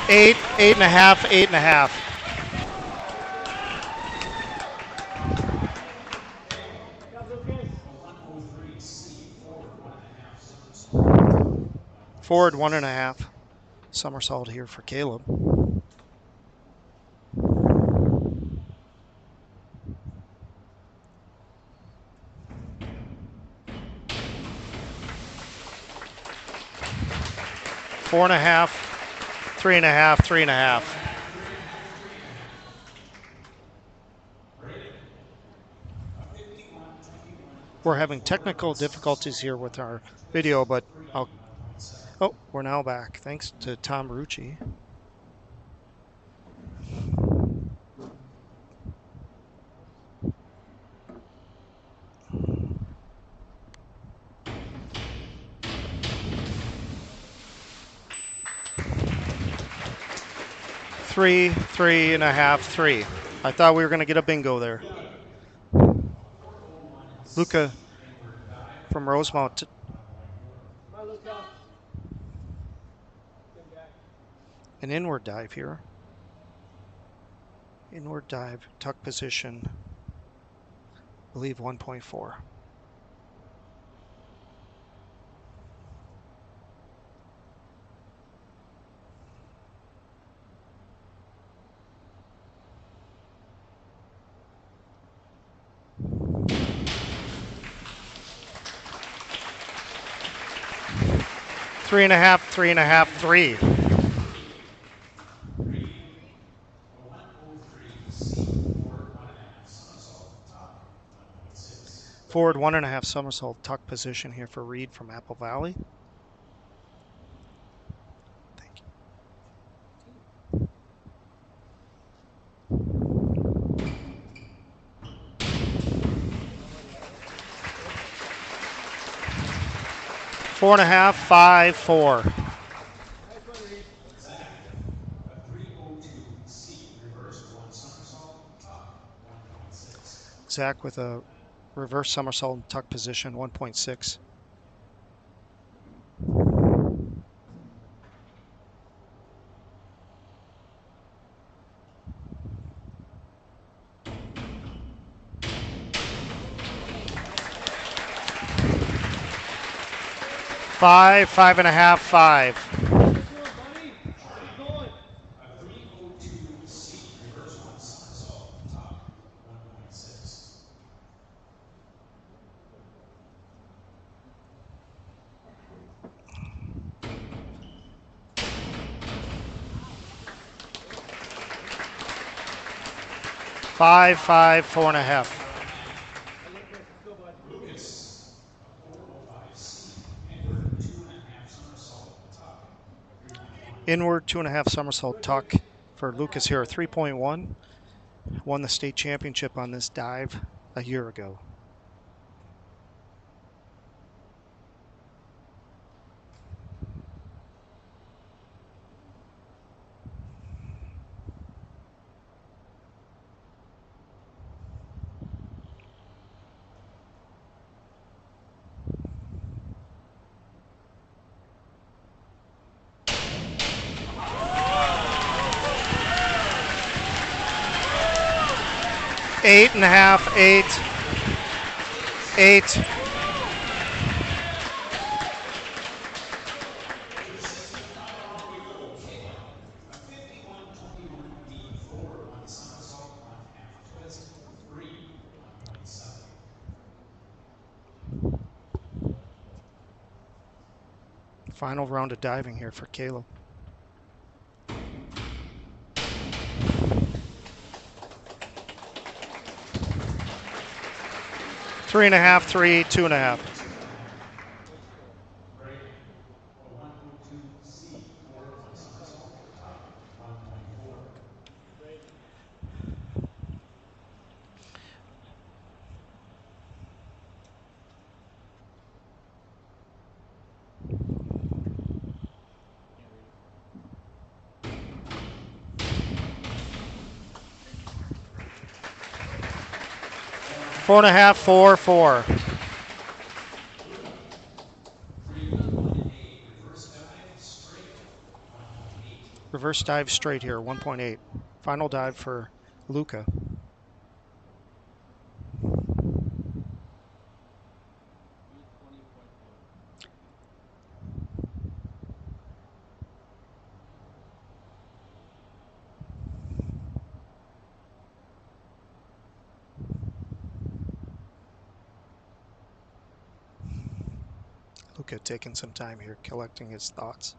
8, 8.5, 8.5. Got Lucas. A 103C forward, 1.5 somersault, Forward 1.6. 1.5. Somersault here for Caleb. 4.5, 3.5, 3.5. 4.5, 3.5, 3.5. Braden, a 51-21 We're having forward, technical one difficulties somersault, here with our 1.5 twist, video, but free, 1.7. we're now back. Thanks to Tom Rucci. Three, 3.5, 3. I thought we were going to get a bingo there. A 401C Luca inward dive, from top, Rosemount, 1.4. Come on, Lucas. Good guy. an inward dive here. Inward dive, tuck position, I believe 1.4. Three and a half, 3.5, 3. Reed, a 103C forward, 1.5 somersault, tuck, 1.6. Forward 1.5 somersault tuck position here for Reed from Apple Valley. Thank you. 4.5, 5-4. Nice one, Reed. Zach, a 302C reverse, one somersault, tuck, 1.6. Zach with a reverse somersault and tuck position, 1.6. Five, 5.5, 5. Let's do it, buddy. Keep Charlie, going. a 302C reverse, one somersault, tuck, 1.6. 5, 4.5. 4.5. Hey, Lucas, let's go, bud. Lucas, a 405C inward, 2.5 somersault, tuck, 3.1. Inward 2.5 somersault Good, tuck Lucas. for Lucas here, 3.1. Won the state championship on this dive. a year ago. Eight and a half, eight, eight. Third set, 5 round we go. Kayla, a 51-21 lead. 4 on somersault, 1 half twist, 3, 1.7. Final round of diving here for Caleb. Three and a half, three, two and a half. 2.5. Greg, a 102C. 4 on somersault, top, 1.4. Four and a half, four, four. Luca, 3.18. Reverse dive straight, 1.8. Reverse dive straight here, 1.8. Final dive for Luca. Luca taking some time here, collecting his thoughts.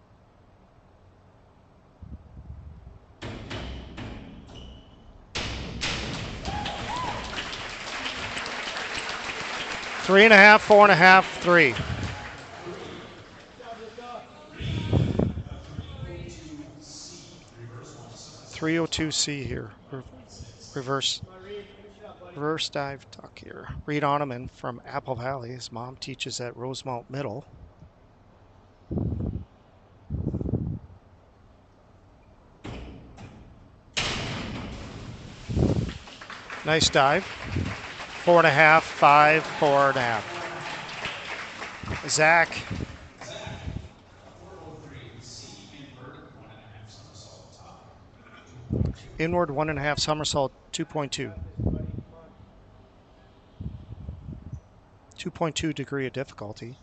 Three and a half, four and a half, three. 3, a 302C. Reverse on somersault, 302C here. 1.6. Reverse Finish it up, buddy. reverse dive tuck here. Reed Oneman from Apple Valley. His mom teaches at Rosemount Middle. Nice dive. Four and a half, five, four and a half. Zach. Zach, a 403C. Invert, 1.5 somersault, top, 2.2. Inward one and a half somersault, 2.2. 2.2 degree of difficulty.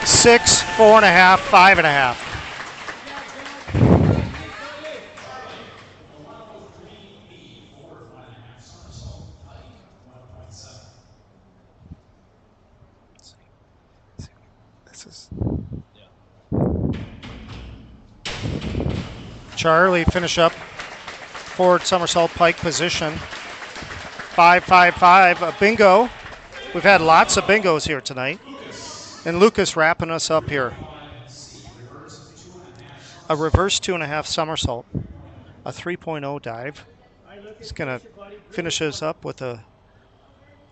Six, four and a half, five and a half. Charlie, a 103B. 4, 1.5 somersault, pike, 1.7. This is Charlie finish up forward somersault pike position. 5-5-5, a bingo. We've had lots of bingos here tonight. Lucas, And Lucas wrapping us up here. 5C. Reverse 2.5 A somersault, reverse two and a half somersault, 3.0. a 3.0 dive. All right, Lucas, He's going to finish it, buddy. Great finish one. us up with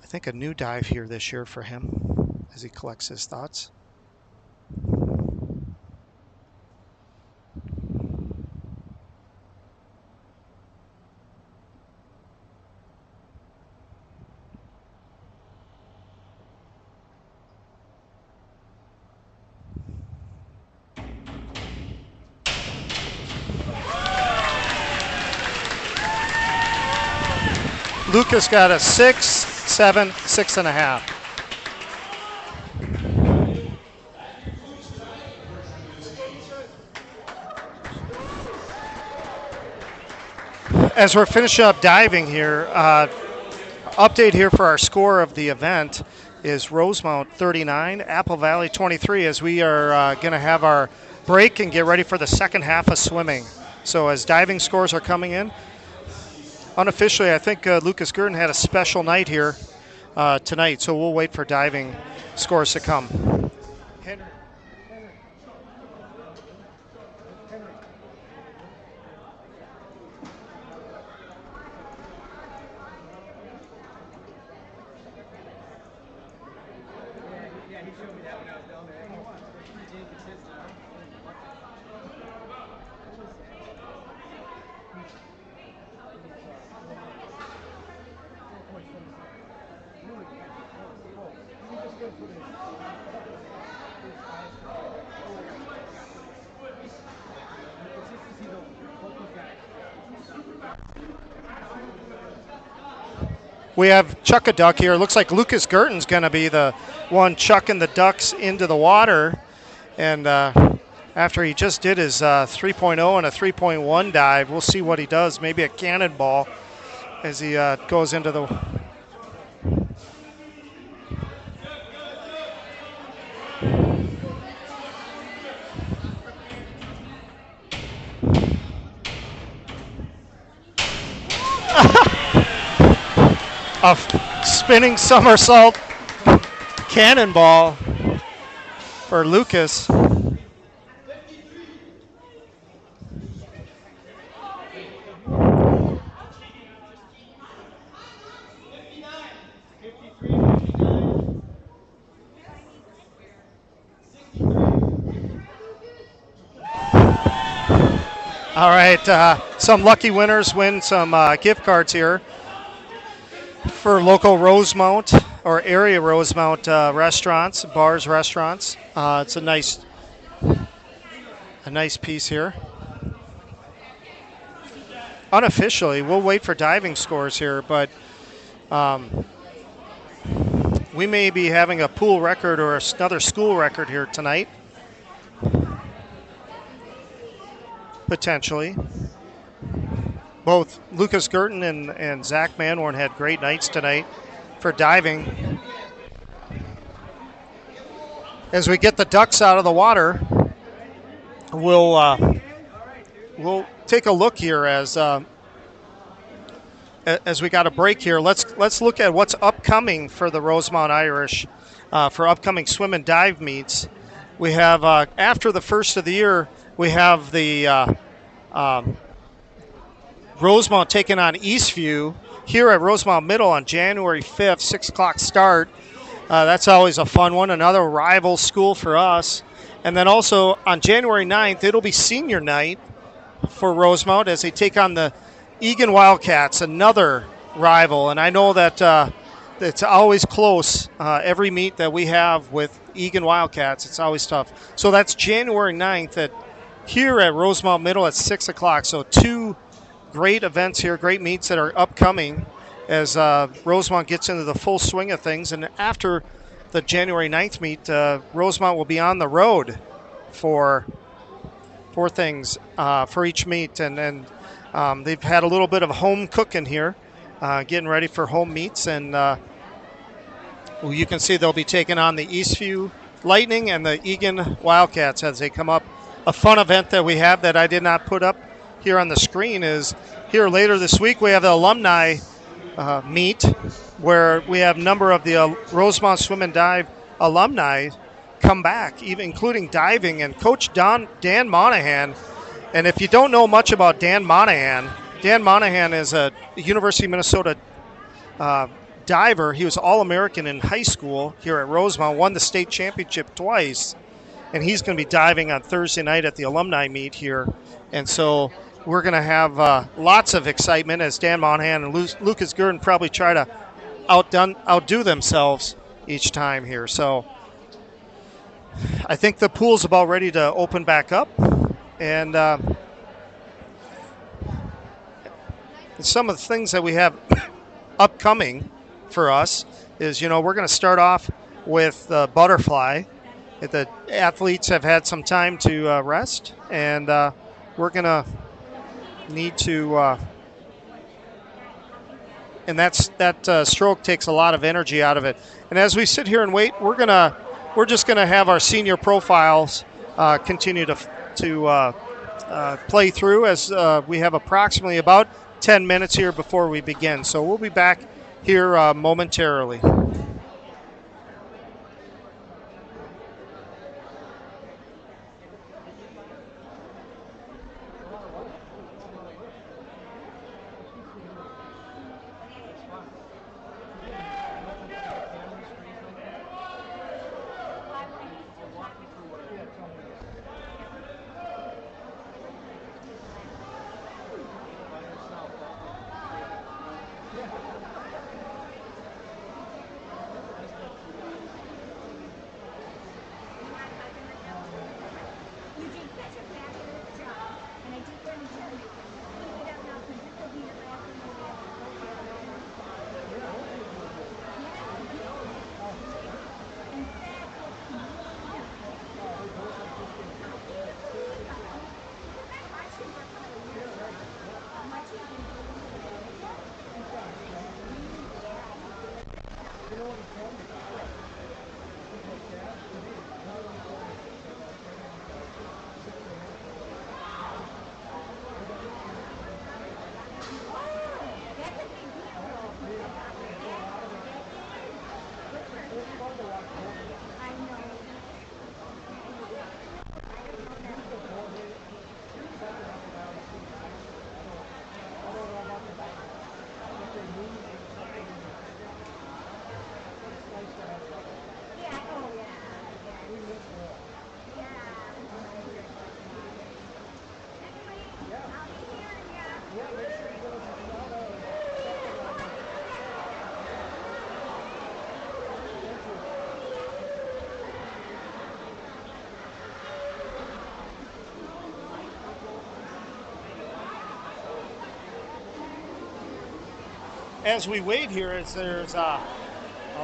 I think, a new dive here this year for him as he collects his thoughts. Lucas got a 6, 7, 6.5. As we're finishing up diving here, update here for our score of the event is Rosemount 39, Apple Valley 23, as we are going to have our break and get ready for the second half of swimming. So as diving scores are coming in, unofficially, I think Lucas Gurdon had a special night here tonight. So we'll wait for diving scores to come. Henry. We have Chuck a Duck here. Looks like Lucas Gurton's going to be the one chucking the ducks into the water. And after he just did his 3.0 and a 3.1 dive, we'll see what he does. Maybe a cannonball as he goes into the. A spinning somersault cannonball for Lucas. All right, some lucky winners win some gift cards here for local Rosemount or area Rosemount restaurants, bars, restaurants. It's a nice piece here. Unofficially, we'll wait for diving scores here, but we may be having a pool record or another school record here tonight. Potentially. Both Lucas Gurton and Zach Manwarn had great nights tonight for diving. As we get the ducks out of the water, we'll take a look here as we got a break here. Let's look at what's upcoming for the Rosemount Irish for upcoming swim and dive meets. We have after the first of the year, we have the Rosemount taking on Eastview here at Rosemount Middle on January 5th, 6 o'clock start. That's always a fun one, another rival school for us. And then also on January 9th, it'll be senior night for Rosemount as they take on the Egan Wildcats, another rival. And I know that it's always close. Every meet that we have with Egan Wildcats, it's always tough. So that's January 9th here at Rosemount Middle at 6 o'clock. So two great events here, great meets that are upcoming as Rosemount gets into the full swing of things. And after the January 9th meet, Rosemount will be on the road for things for each meet. And they've had a little bit of home cooking here, getting ready for home meets. And you can see they'll be taking on the Eastview Lightning and the Egan Wildcats as they come up. A fun event that we have that I did not put up here on the screen is here later this week we have the alumni meet where we have a number of the Rosemount Swim and Dive alumni come back, even including diving, and Coach Dan Monahan. And if you don't know much about Dan Monahan is a University of Minnesota diver. He was All-American in high school here at Rosemount, won the state championship twice, and he's going to be diving on Thursday night at the alumni meet here. And so we're going to have lots of excitement as Dan Monahan and Lucas Gurdon probably try to outdo themselves each time here. So I think the pool's about ready to open back up. And some of the things that we have upcoming for us is, we're going to start off with the butterfly. The athletes have had some time to rest, and we're going to need to and that stroke takes a lot of energy out of it. And as we sit here and wait, we're just going to have our senior profiles continue to play through as we have approximately about 10 minutes here before we begin. So we'll be back here momentarily. As we wait here, as there's a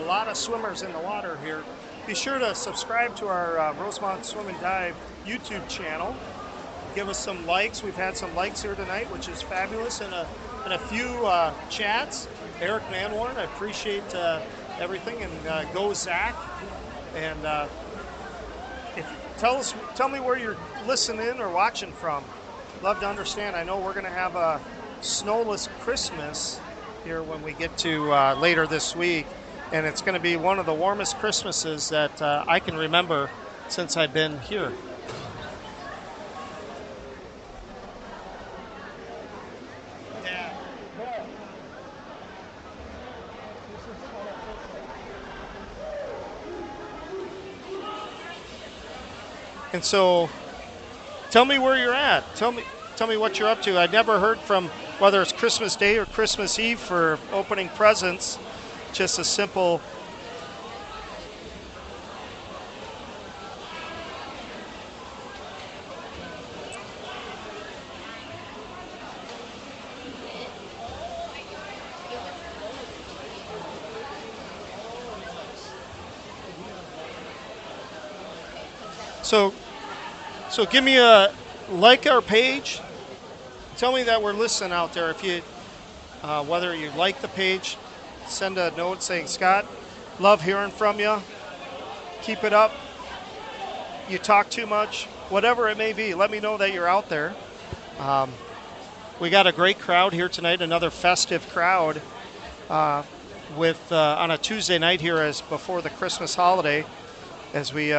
lot of swimmers in the water here, be sure to subscribe to our Rosemount Swim and Dive YouTube channel. Give us some likes. We've had some likes here tonight, which is fabulous, and a few chats. Eric Manwarn, I appreciate everything, and go Zach. And tell me where you're listening or watching from. Love to understand. I know we're going to have a snowless Christmas here when we get to later this week, and it's going to be one of the warmest Christmases that I can remember since I've been here. And so tell me where you're at. Tell me what you're up to. I never heard from whether it's Christmas Day or Christmas Eve for opening presents. Just a simple So give me a like our page. Tell me that we're listening out there. If you whether you like the page, send a note saying, Scott, love hearing from you. Keep it up. You talk too much. Whatever it may be, let me know that you're out there. We got a great crowd here tonight, another festive crowd with on a Tuesday night here as before the Christmas holiday, as we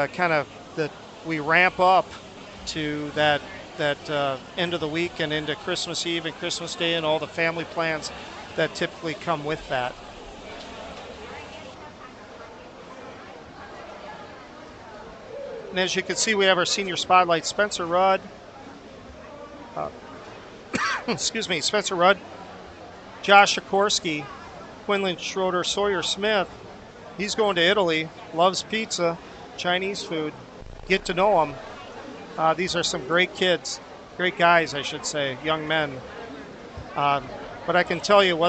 we ramp up to that end of the week and into Christmas Eve and Christmas Day and all the family plans that typically come with that. And as you can see, we have our senior spotlight, Spencer Rudd. Excuse me, Spencer Rudd, Josh Sikorsky, Quinlan Schroeder, Sawyer Smith. He's going to Italy, loves pizza, Chinese food. Get to know him. These are some great kids, great guys, I should say, young men. But I can tell you,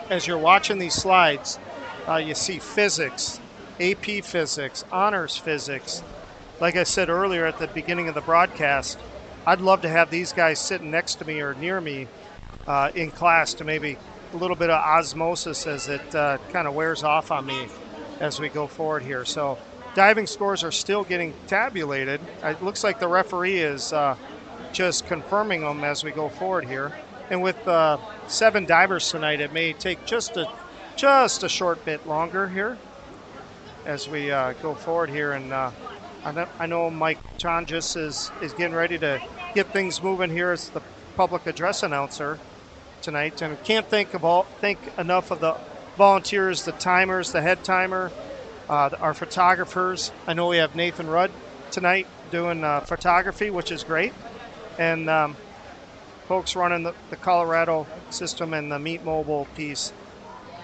as you're watching these slides, you see physics, AP physics, honors physics. Like I said earlier at the beginning of the broadcast, I'd love to have these guys sitting next to me or near me in class to maybe a little bit of osmosis as it kind of wears off on me as we go forward here. So diving scores are still getting tabulated. It looks like the referee is just confirming them as we go forward here. And with 7 divers tonight, it may take just a short bit longer here as we go forward here. And I know Mike Changes is getting ready to get things moving here as the public address announcer tonight. And can't think enough of the volunteers, the timers, the head timer, our photographers. I know we have Nathan Rudd tonight doing photography, which is great. And folks running the Colorado system and the Meet Mobile piece.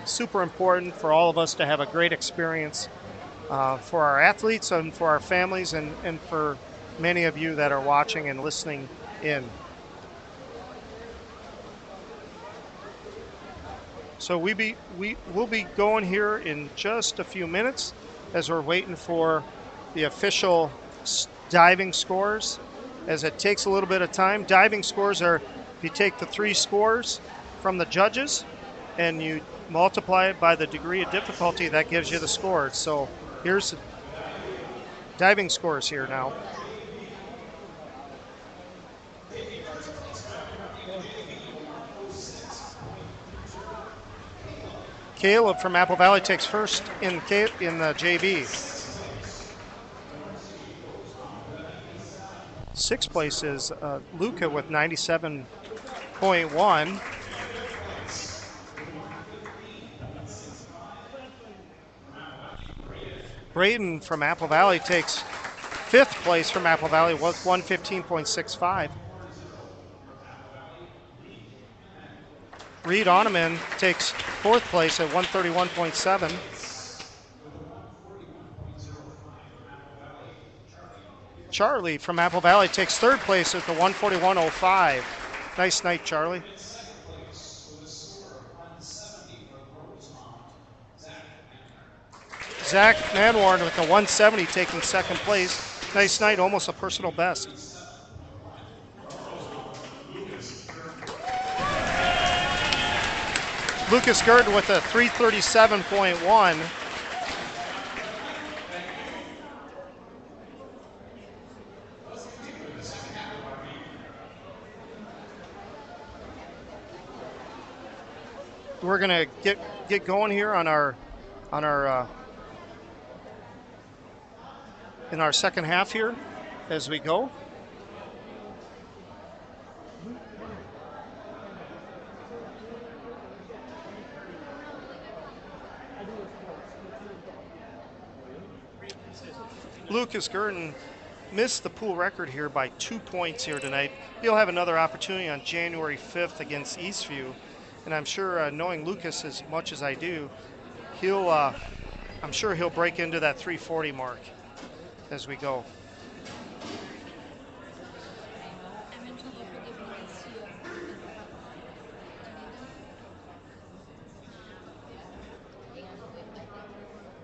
Super important for all of us to have a great experience for our athletes and for our families and for many of you that are watching and listening in. So we'll be going here in just a few minutes as we're waiting for the official diving scores, as it takes a little bit of time. Diving scores are, if you take the 3 scores from the judges and you multiply it by the degree of difficulty, that gives you the scores. So here's the diving scores here now. Caleb from Apple Valley takes first in the JV. 6th place is Luca with 97.1. Braden from Apple Valley takes 5th place from Apple Valley with 115.65. Reed Oneman takes 4th place at 131.7. Charlie from Apple Valley takes 3rd place at the 141.05. Nice night, Charlie. Zach Manwarn with the 170 taking 2nd place. Nice night, almost a personal best. Lucas Gurdon with a 337.1. We're gonna get going here on our in our second half here as we go. Lucas Gurdon missed the pool record here by 2 points here tonight. He'll have another opportunity on January 5th against Eastview. And I'm sure, knowing Lucas as much as I do, I'm sure he'll break into that 340 mark as we go.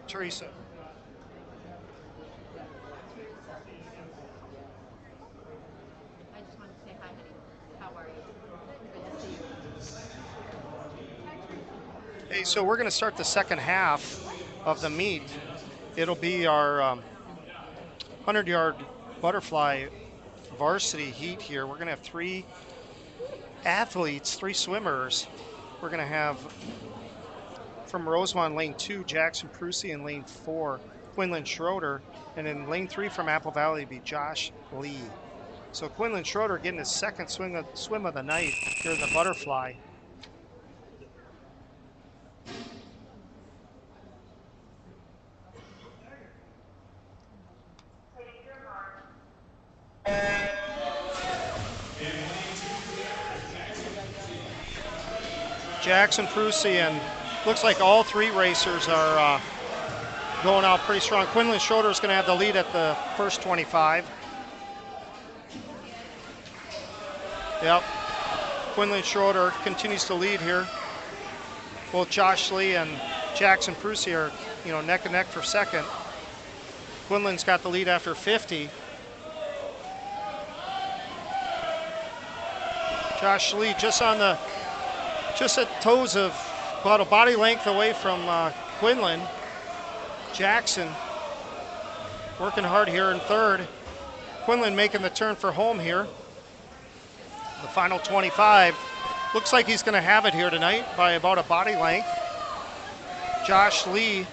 Teresa. I just wanted to say hi, honey. How are you? Good to see you. Hey, so we're going to start the second half of the meet. It'll be our 100-yard butterfly varsity heat here. We're going to have 3 athletes, 3 swimmers. We're going to have from Rosemount lane 2, Jackson Prusy, and lane 4, Quinlan Schroeder. And in lane 3 from Apple Valley will be Josh Lee. So Quinlan Schroeder getting his 2nd swim of the night here in the butterfly. Jackson Prusy, and looks like all 3 racers are going out pretty strong. Quinlan Schroeder is going to have the lead at the first 25. Yep. Quinlan Schroeder continues to lead here. Both Josh Lee and Jackson Prusy are, neck and neck for 2nd. Quinlan's got the lead after 50. Josh Lee just at toes of about a body length away from Quinlan. Jackson working hard here in third. Quinlan making the turn for home here. The final 25. Looks like he's going to have it here tonight by about a body length. Josh Lee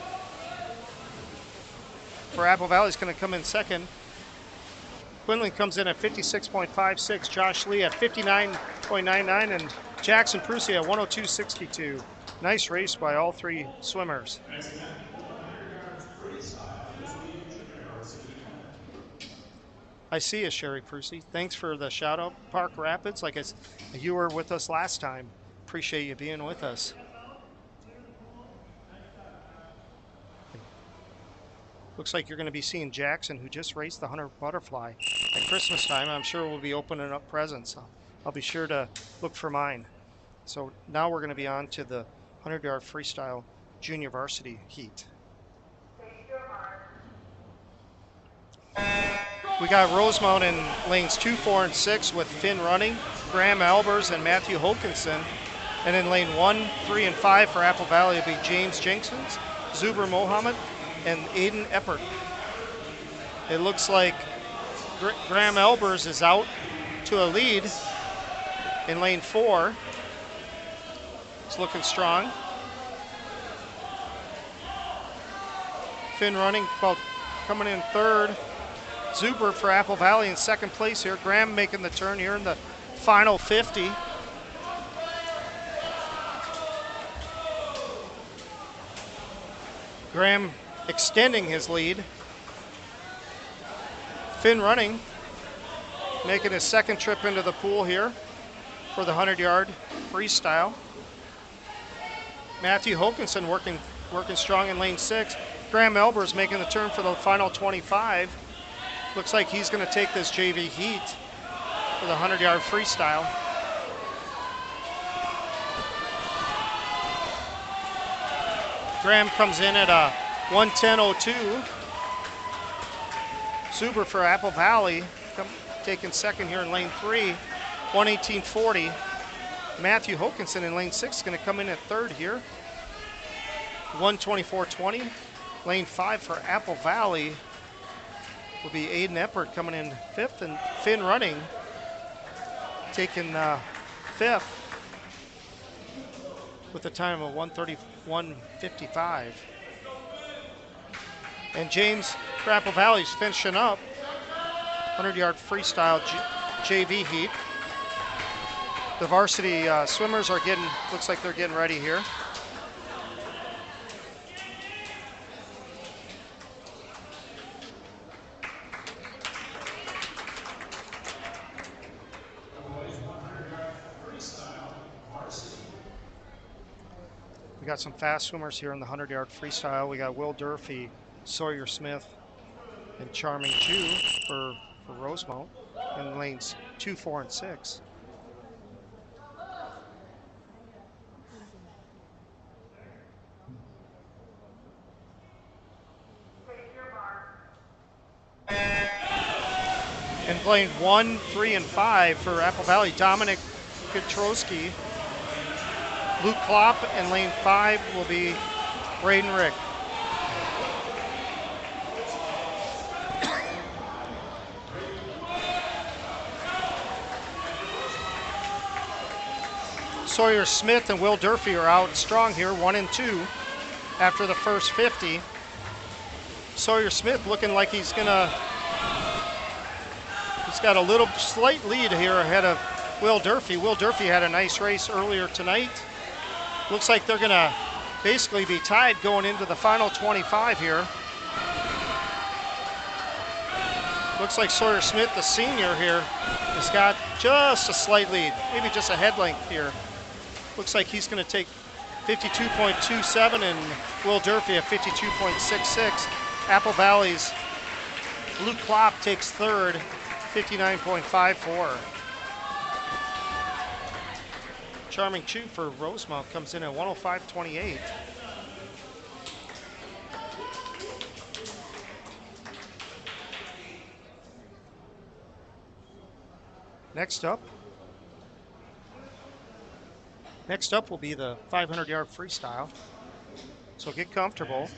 for Apple Valley is going to come in second. Quinlan comes in at 56.56, Josh Lee at 59.99, and Jackson Prusy at 102.62. Nice race by all three swimmers. Next event, the 100-yard freestyle is the junior varsity event. I see you, Sherry Prusy. Thanks for the shout out, Park Rapids. Like you were with us last time. Appreciate you being with us. Looks like you're going to be seeing Jackson, who just raced the 100 butterfly at Christmas time. I'm sure we'll be opening up presents. I'll be sure to look for mine. So now we're going to be on to the 100-yard freestyle junior varsity heat. We got Rosemount in lanes 2, 4, and 6 with Finn running, Graham Albers and Matthew Hokinson. And in lane 1, 3, and 5 for Apple Valley will be James Jenkins, Zuber Mohammed, and Aiden Eppert. It looks like Graham Albers is out to a lead in lane 4. It's looking strong. Finn running, well, coming in third. Zuber for Apple Valley in second place here. Graham making the turn here in the final 50. Graham extending his lead. Finn running, making his second trip into the pool here for the 100-yard freestyle. Matthew Hokinson working strong in lane 6. Graham Elbers making the turn for the final 25. Looks like he's going to take this JV heat for the 100-yard freestyle. Graham comes in at a 1:10.02. Zuber for Apple Valley taking second here in lane 3, 1:18.40. Matthew Hokinson in lane 6 is going to come in at third here, 1:24.20. Lane 5 for Apple Valley will be Aiden Eppert coming in fifth, and Finn running taking fifth with a time of 1:31.55. And James for Apple Valley's finishing up 100-yard freestyle JV heat. The varsity swimmers are looks like they're getting ready here. We got some fast swimmers here in the 100-yard freestyle. We got Will Durfee, Sawyer Smith, and Charming Chu for Rosemount in lanes 2, 4, and 6. And lane 1, 3, and 5 for Apple Valley, Dominic Petrowski. Luke Klopp, and lane 5 will be Braden Rick. Sawyer Smith and Will Durfee are out strong here, 1 and 2 after the first 50. Sawyer Smith looking like he's got a little slight lead here ahead of Will Durfee. Will Durfee had a nice race earlier tonight. Looks like they're gonna basically be tied going into the final 25 here. Looks like Sawyer Smith, the senior here, has got just a slight lead, maybe just a head length here. Looks like he's gonna take 52.27 and Will Durfee at 52.66. Apple Valley's Luke Klopp takes third, 59.54. Charming Chu for Rosemount comes in at 105.28. Next up will be the 500-yard freestyle. So get comfortable.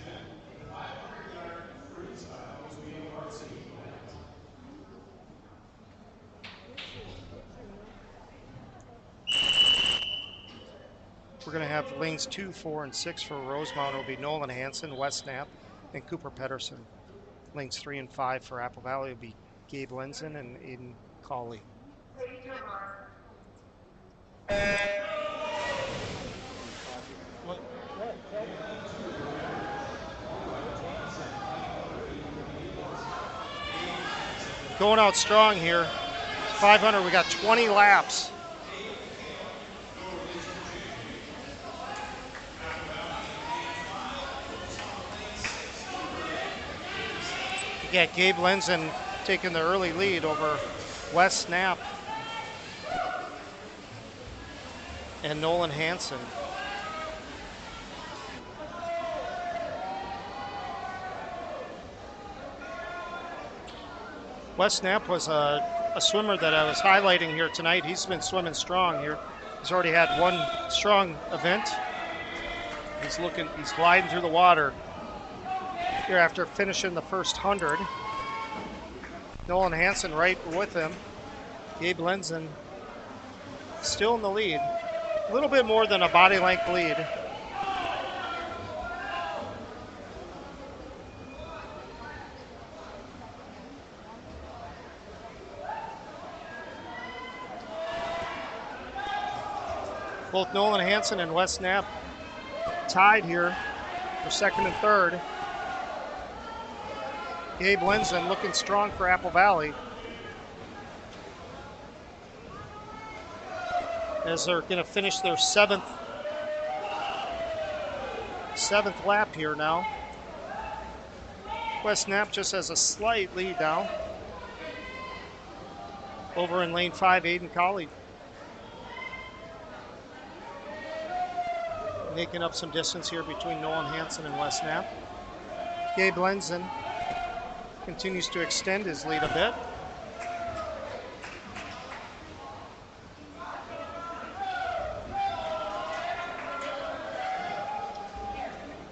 We're going to have lanes 2, 4, and 6 for Rosemount. It'll be Nolan Hansen, Wes Knapp, and Cooper Pedersen. Lanes 3 and 5 for Apple Valley will be Gabe Lenzen and Aiden Cawley. Going out strong here. 500, we got 20 laps. We got Gabe Lenzen taking the early lead over Wes Knapp and Nolan Hansen. Wes Knapp was a swimmer that I was highlighting here tonight. He's been swimming strong here. He's already had one strong event. He's gliding through the water here after finishing the first 100. Nolan Hansen right with him. Gabe Lenzen still in the lead. A little bit more than a body length lead. Both Nolan Hansen and Wes Knapp tied here for second and third. Gabe Lenzen looking strong for Apple Valley, as they're going to finish their seventh lap here now. Wes Knapp just has a slight lead now over in lane 5, Aiden Cawley. Making up some distance here between Nolan Hansen and Wes Knapp. Gabe Lenzen continues to extend his lead a bit.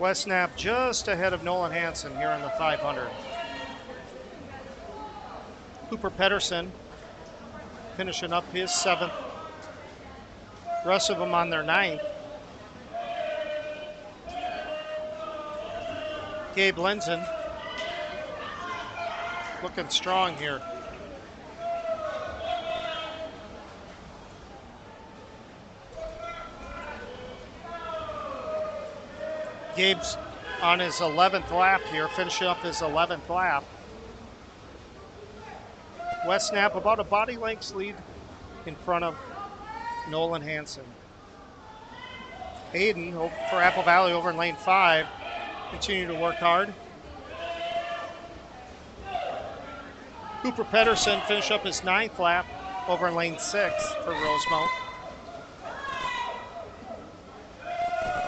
Wes Knapp just ahead of Nolan Hansen here in the 500. Cooper Pedersen finishing up his 7th. Rest of them on their 9th. Gabe Lenzen looking strong here. Gabe's on his 11th lap here, finishing up his 11th lap. Wes Knapp about a body length lead in front of Nolan Hansen. Aiden for Apple Valley over in lane 5. Continue to work hard. Cooper Pedersen finish up his 9th lap over in lane 6 for Rosemount.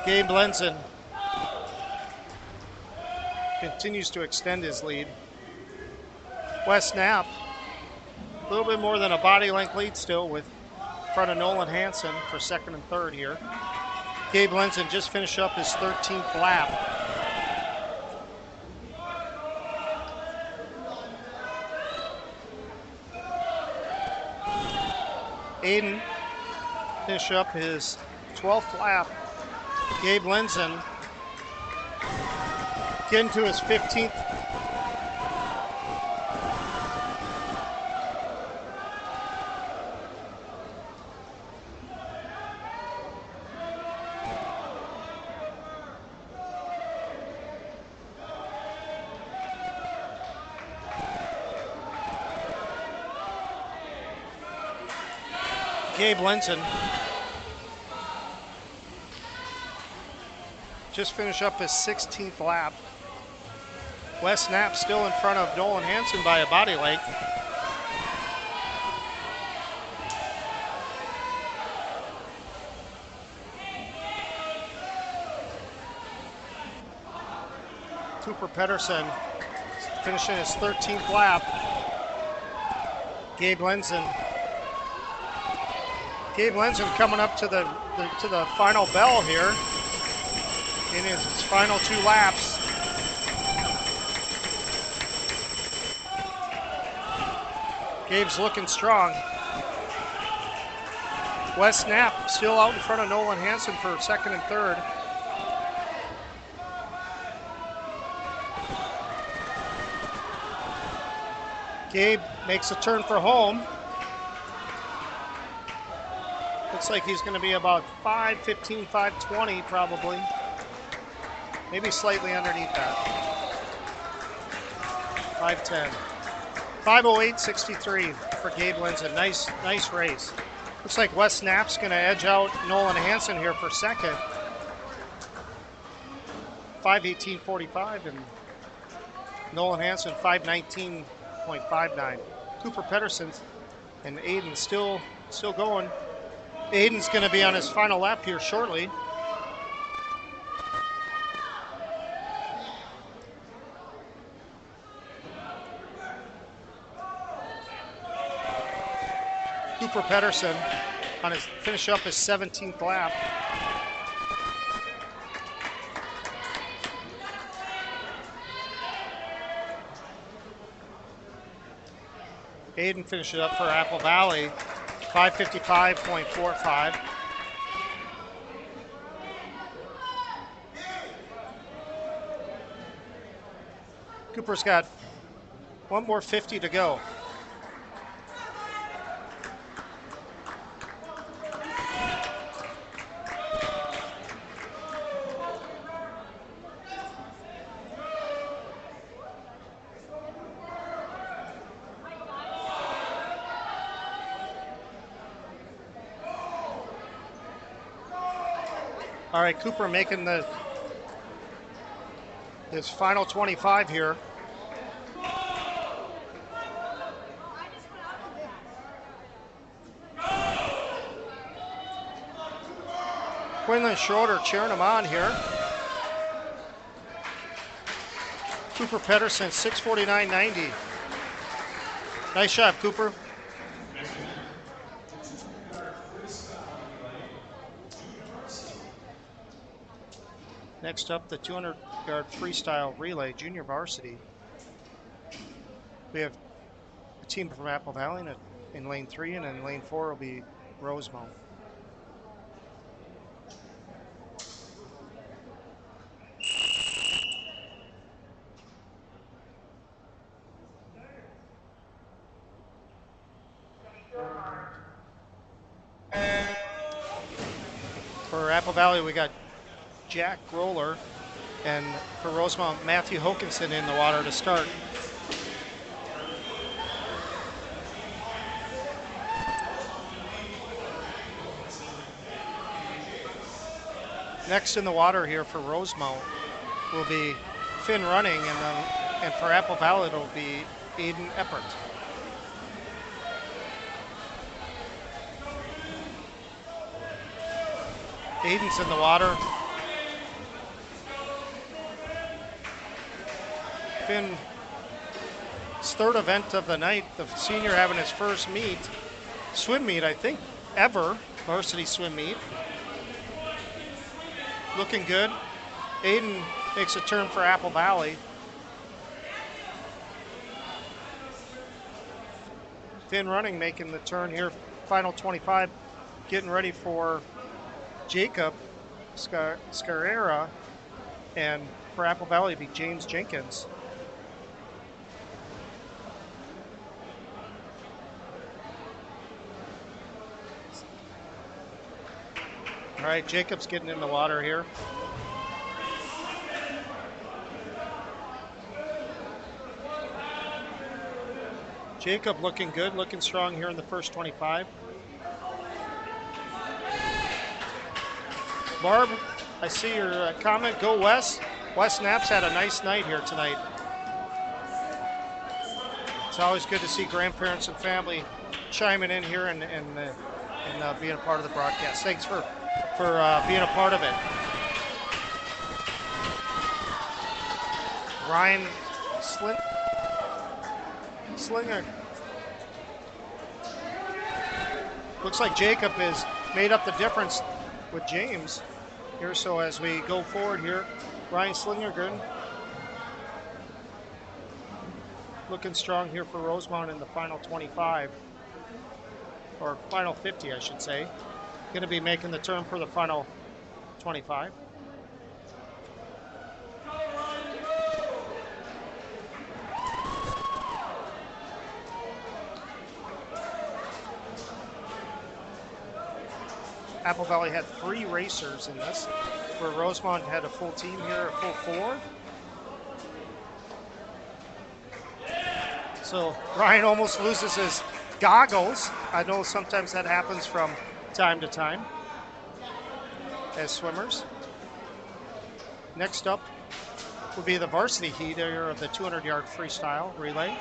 Gabe Lenzen continues to extend his lead. Wes Knapp, a little bit more than a body length lead still with in front of Nolan Hansen for second and third here. Gabe Lenzen just finished up his 13th lap. Aiden finish up his 12th lap. Gabe Lenzen getting to his 15th. Gabe Lenzen just finished up his 16th lap. Wes Knapp still in front of Nolan Hansen by a body length. Cooper Pedersen finishing his 13th lap. Gabe Lenzen coming up to the final bell here in his final 2 laps. Gabe's looking strong. Wes Knapp still out in front of Nolan Hansen for second and third. Gabe makes a turn for home. Looks like he's going to be about 5'15", 5'20", probably. Maybe slightly underneath that. 5'10". 5:08.63 for Gabe Linson. Nice race. Looks like Wes Knapp's going to edge out Nolan Hansen here for second. 5:18.45 and Nolan Hansen 5:19.59. Cooper Pedersen and Aiden still going. Aiden's going to be on his final lap here shortly. Cooper Pedersen on his finish up his 17th lap. Aiden finishes up for Apple Valley, 5:55.45. Cooper's got one more 50 to go. All right, Cooper making his final 25 here. Quinlan Schroeder cheering him on here. Cooper Pedersen, 6:49.90. Nice job, Cooper. Next up, the 200-yard freestyle relay, junior varsity. We have a team from Apple Valley in lane 3, and in lane 4 will be Rosemount. For Apple Valley, we got Jack Roller, and for Rosemount, Matthew Hokinson in the water to start. Next in the water here for Rosemount will be Finn Running, and for Apple Valley it'll be Aiden Eppert. Aiden's in the water. Finn's third event of the night, the senior having his first swim meet, I think, ever, varsity swim meet. Looking good. Aiden makes a turn for Apple Valley. Finn Running making the turn here, final 25, getting ready for Jacob Scarrera, and for Apple Valley it'd be James Jenkins. All right, Jacob's getting in the water here. Jacob looking good, looking strong here in the first 25. Barb, I see your comment. Go Wes. Wes Knapp's had a nice night here tonight. It's always good to see grandparents and family chiming in here and being a part of the broadcast. Thanks for being a part of it. Ryan Slinger. Looks like Jacob has made up the difference with James here. So as we go forward here, Ryan Slingergren looking strong here for Rosemount in the final 25, or final 50, I should say. going to be making the turn for the final 25. Apple Valley had 3 racers in this, where Rosemount had a full team here, a full 4. So Ryan almost loses his goggles. I know sometimes that happens from time to time as swimmers. Next up would be the varsity heat here of the 200-yard freestyle relay.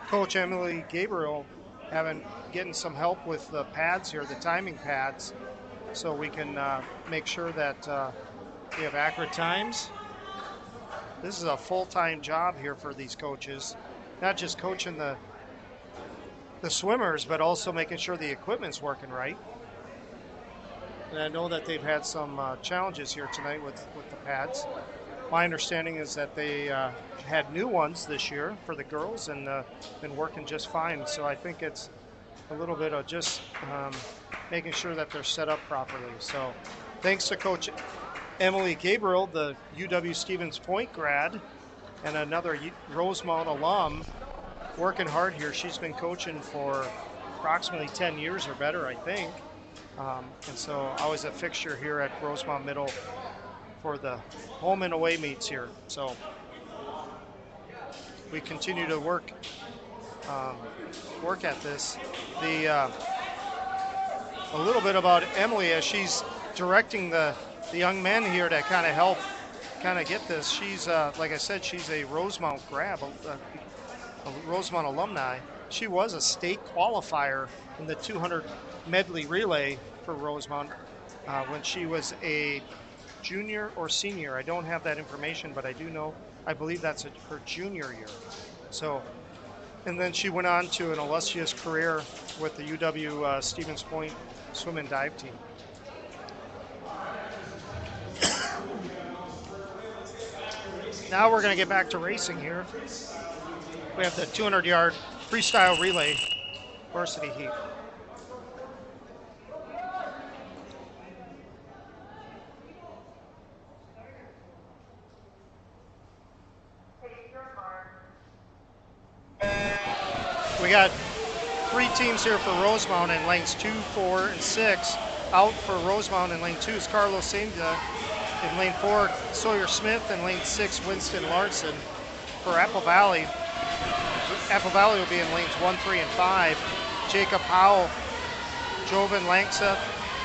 Coach Emily Gabriel getting some help with the pads here, the timing pads, so we can make sure that we have accurate times. This is a full-time job here for these coaches, not just coaching the swimmers, but also making sure the equipment's working right. And I know that they've had some challenges here tonight with the pads. My understanding is that they had new ones this year for the girls and been working just fine. So I think it's a little bit of just making sure that they're set up properly. So thanks to Coach Emily Gabriel, the UW Stevens Point grad, and another Rosemount alum, working hard here. She's been coaching for approximately 10 years or better, I think. And so always a fixture here at Rosemount Middle for the home and away meets here. So we continue to work at this. A little bit about Emily as she's directing the young men here to kind of help get this. She's like I said, she's a Rosemount grad, a Rosemount alumni. She was a state qualifier in the 200 medley relay for Rosemount when she was a junior or senior. I don't have that information, but I believe that's her junior year. So, and then she went on to an illustrious career with the UW Stevens Point swim and dive team. Now we're going to get back to racing here. We have the 200-yard freestyle relay varsity heat. We got 3 teams here for Rosemount in lanes 2, 4, and 6. Out for Rosemount in lane 2 is Carlos Sainza. In lane 4, Sawyer Smith. In lane 6, Winston Larson. For Apple Valley will be in lanes 1, 3, and 5. Jacob Howell, Jovan Langseth,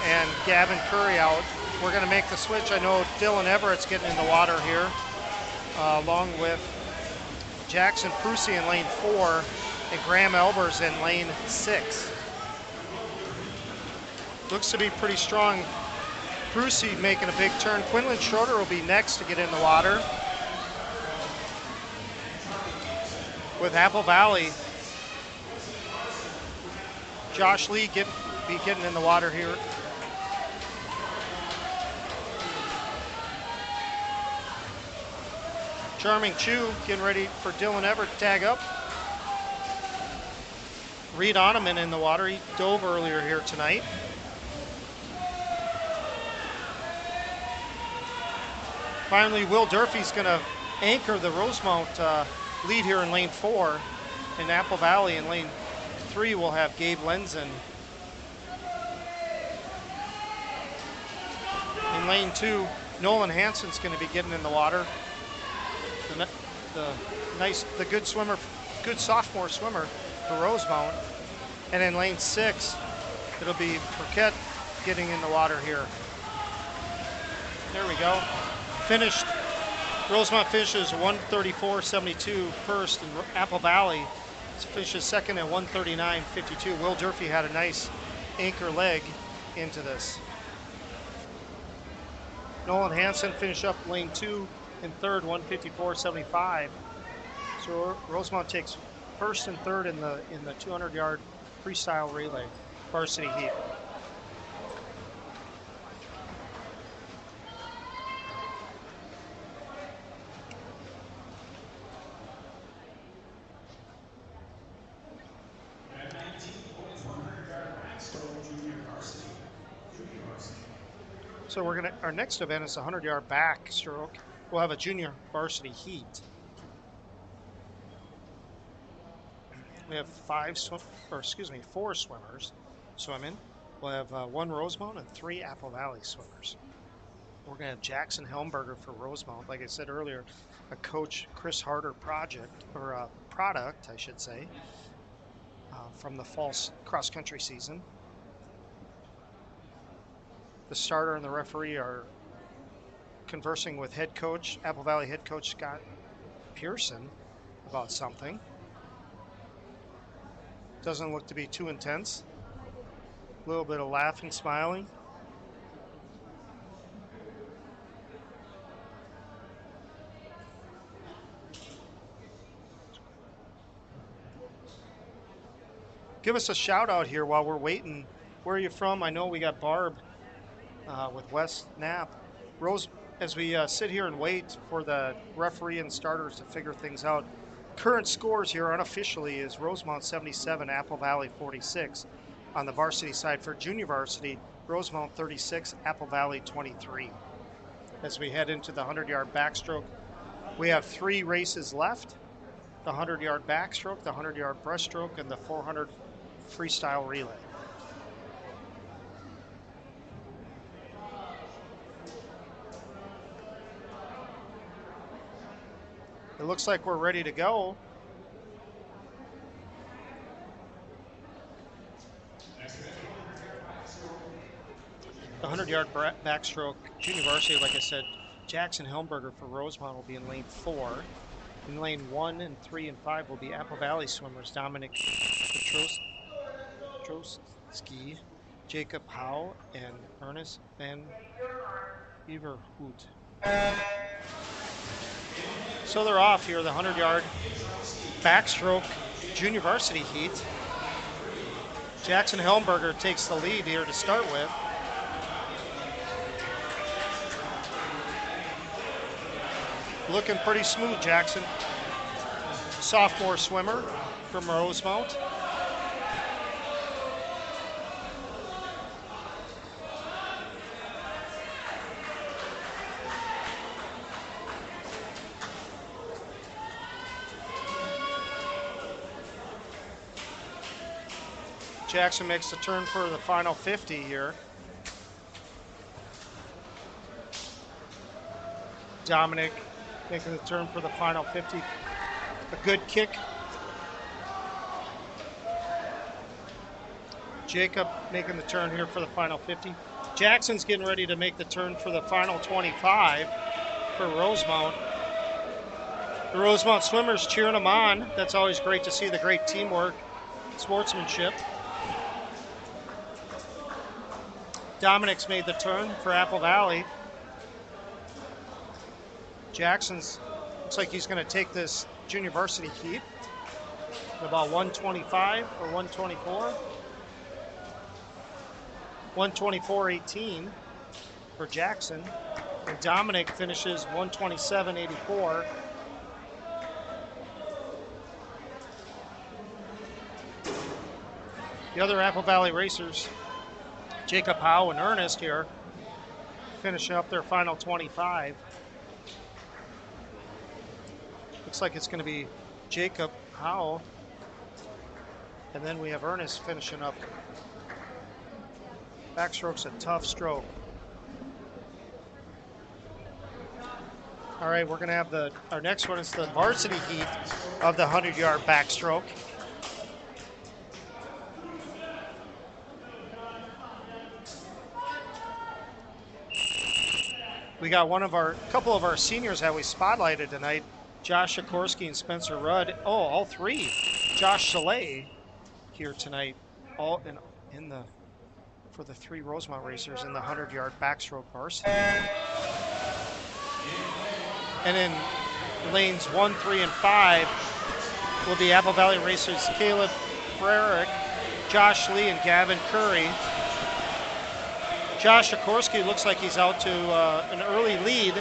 and Gavin Curry out. We're going to make the switch. I know Dylan Everett's getting in the water here, along with Jackson Prusy in lane 4 and Graham Elbers in lane 6. Looks to be pretty strong. Prusy making a big turn. Quinlan Schroeder will be next to get in the water. With Apple Valley, Josh Lee be getting in the water here. Charming Chu getting ready for Dylan Everett to tag up. Reed Oneman in the water. He dove earlier here tonight. Finally, Will Durfee's going to anchor the Rosemount lead here in lane 4. In Apple Valley in lane 3, we'll have Gabe Lenzen. In lane 2, Nolan Hansen's going to be getting in the water. The good sophomore swimmer for Rosemount. And in lane 6, it'll be Burkett getting in the water here. There we go. Rosemount finishes 134.72 first, and Apple Valley finishes second at 139.52. Will Durfee had a nice anchor leg into this. Nolan Hansen finished up lane 2 and third, 154.75. So Rosemount takes first and third in the 200-yard freestyle relay varsity heat. So our next event is the 100-yard backstroke. We'll have a junior varsity heat. We have four swimmers swimming. We'll have one Rosemount and 3 Apple Valley swimmers. We're going to have Jackson Helmberger for Rosemount. Like I said earlier, a Coach Chris Harder project, or a product, I should say, from the fall cross-country season. The starter and the referee are conversing with Apple Valley head coach Scott Pearson about something. Doesn't look to be too intense. A little bit of laughing, smiling. Give us a shout out here while we're waiting. Where are you from? I know we got Barb with West Knapp. Rose, as we sit here and wait for the referee and starters to figure things out, current scores here unofficially is Rosemount 77, Apple Valley 46. On the varsity side for junior varsity, Rosemount 36, Apple Valley 23. As we head into the 100-yard backstroke, we have 3 races left: the 100-yard backstroke, the 100-yard breaststroke, and the 400 freestyle relay. It looks like we're ready to go. The 100-yard backstroke junior varsity, like I said, Jackson Helmberger for Rosemount will be in lane 4. In lane 1 and 3 and 5 will be Apple Valley swimmers Dominic Petrowski, Jacob Howe, and Ernest Van Everhout. So they're off here, the 100-yard backstroke junior varsity heat. Jackson Helmberger takes the lead here to start with. Looking pretty smooth, Jackson. Sophomore swimmer from Rosemount. Jackson makes the turn for the final 50 here. Dominic making the turn for the final 50. A good kick. Jacob making the turn here for the final 50. Jackson's getting ready to make the turn for the final 25 for Rosemount. The Rosemount swimmers cheering them on. That's always great to see, the great teamwork, sportsmanship. Dominic's made the turn for Apple Valley. Jackson's looks like he's going to take this junior varsity heat at about 125 or 124. 124.18 for Jackson. And Dominic finishes 127.84. The other Apple Valley racers, Jacob Howe and Ernest here, finishing up their final 25. Looks like it's going to be Jacob Howe, and then we have Ernest finishing up. Backstroke's a tough stroke. All right, we're going to have our next one is the varsity heat of the 100-yard backstroke. We got couple of our seniors that we spotlighted tonight, Josh Sikorsky and Spencer Rudd. Oh, all 3. Josh Chalet here tonight, all for the 3 Rosemount racers in the 100-yard backstroke varsity. And in lanes 1, 3, and 5 will be Apple Valley racers Caleb Frerick, Josh Lee, and Gavin Curry. Josh Sikorsky looks like he's out to an early lead.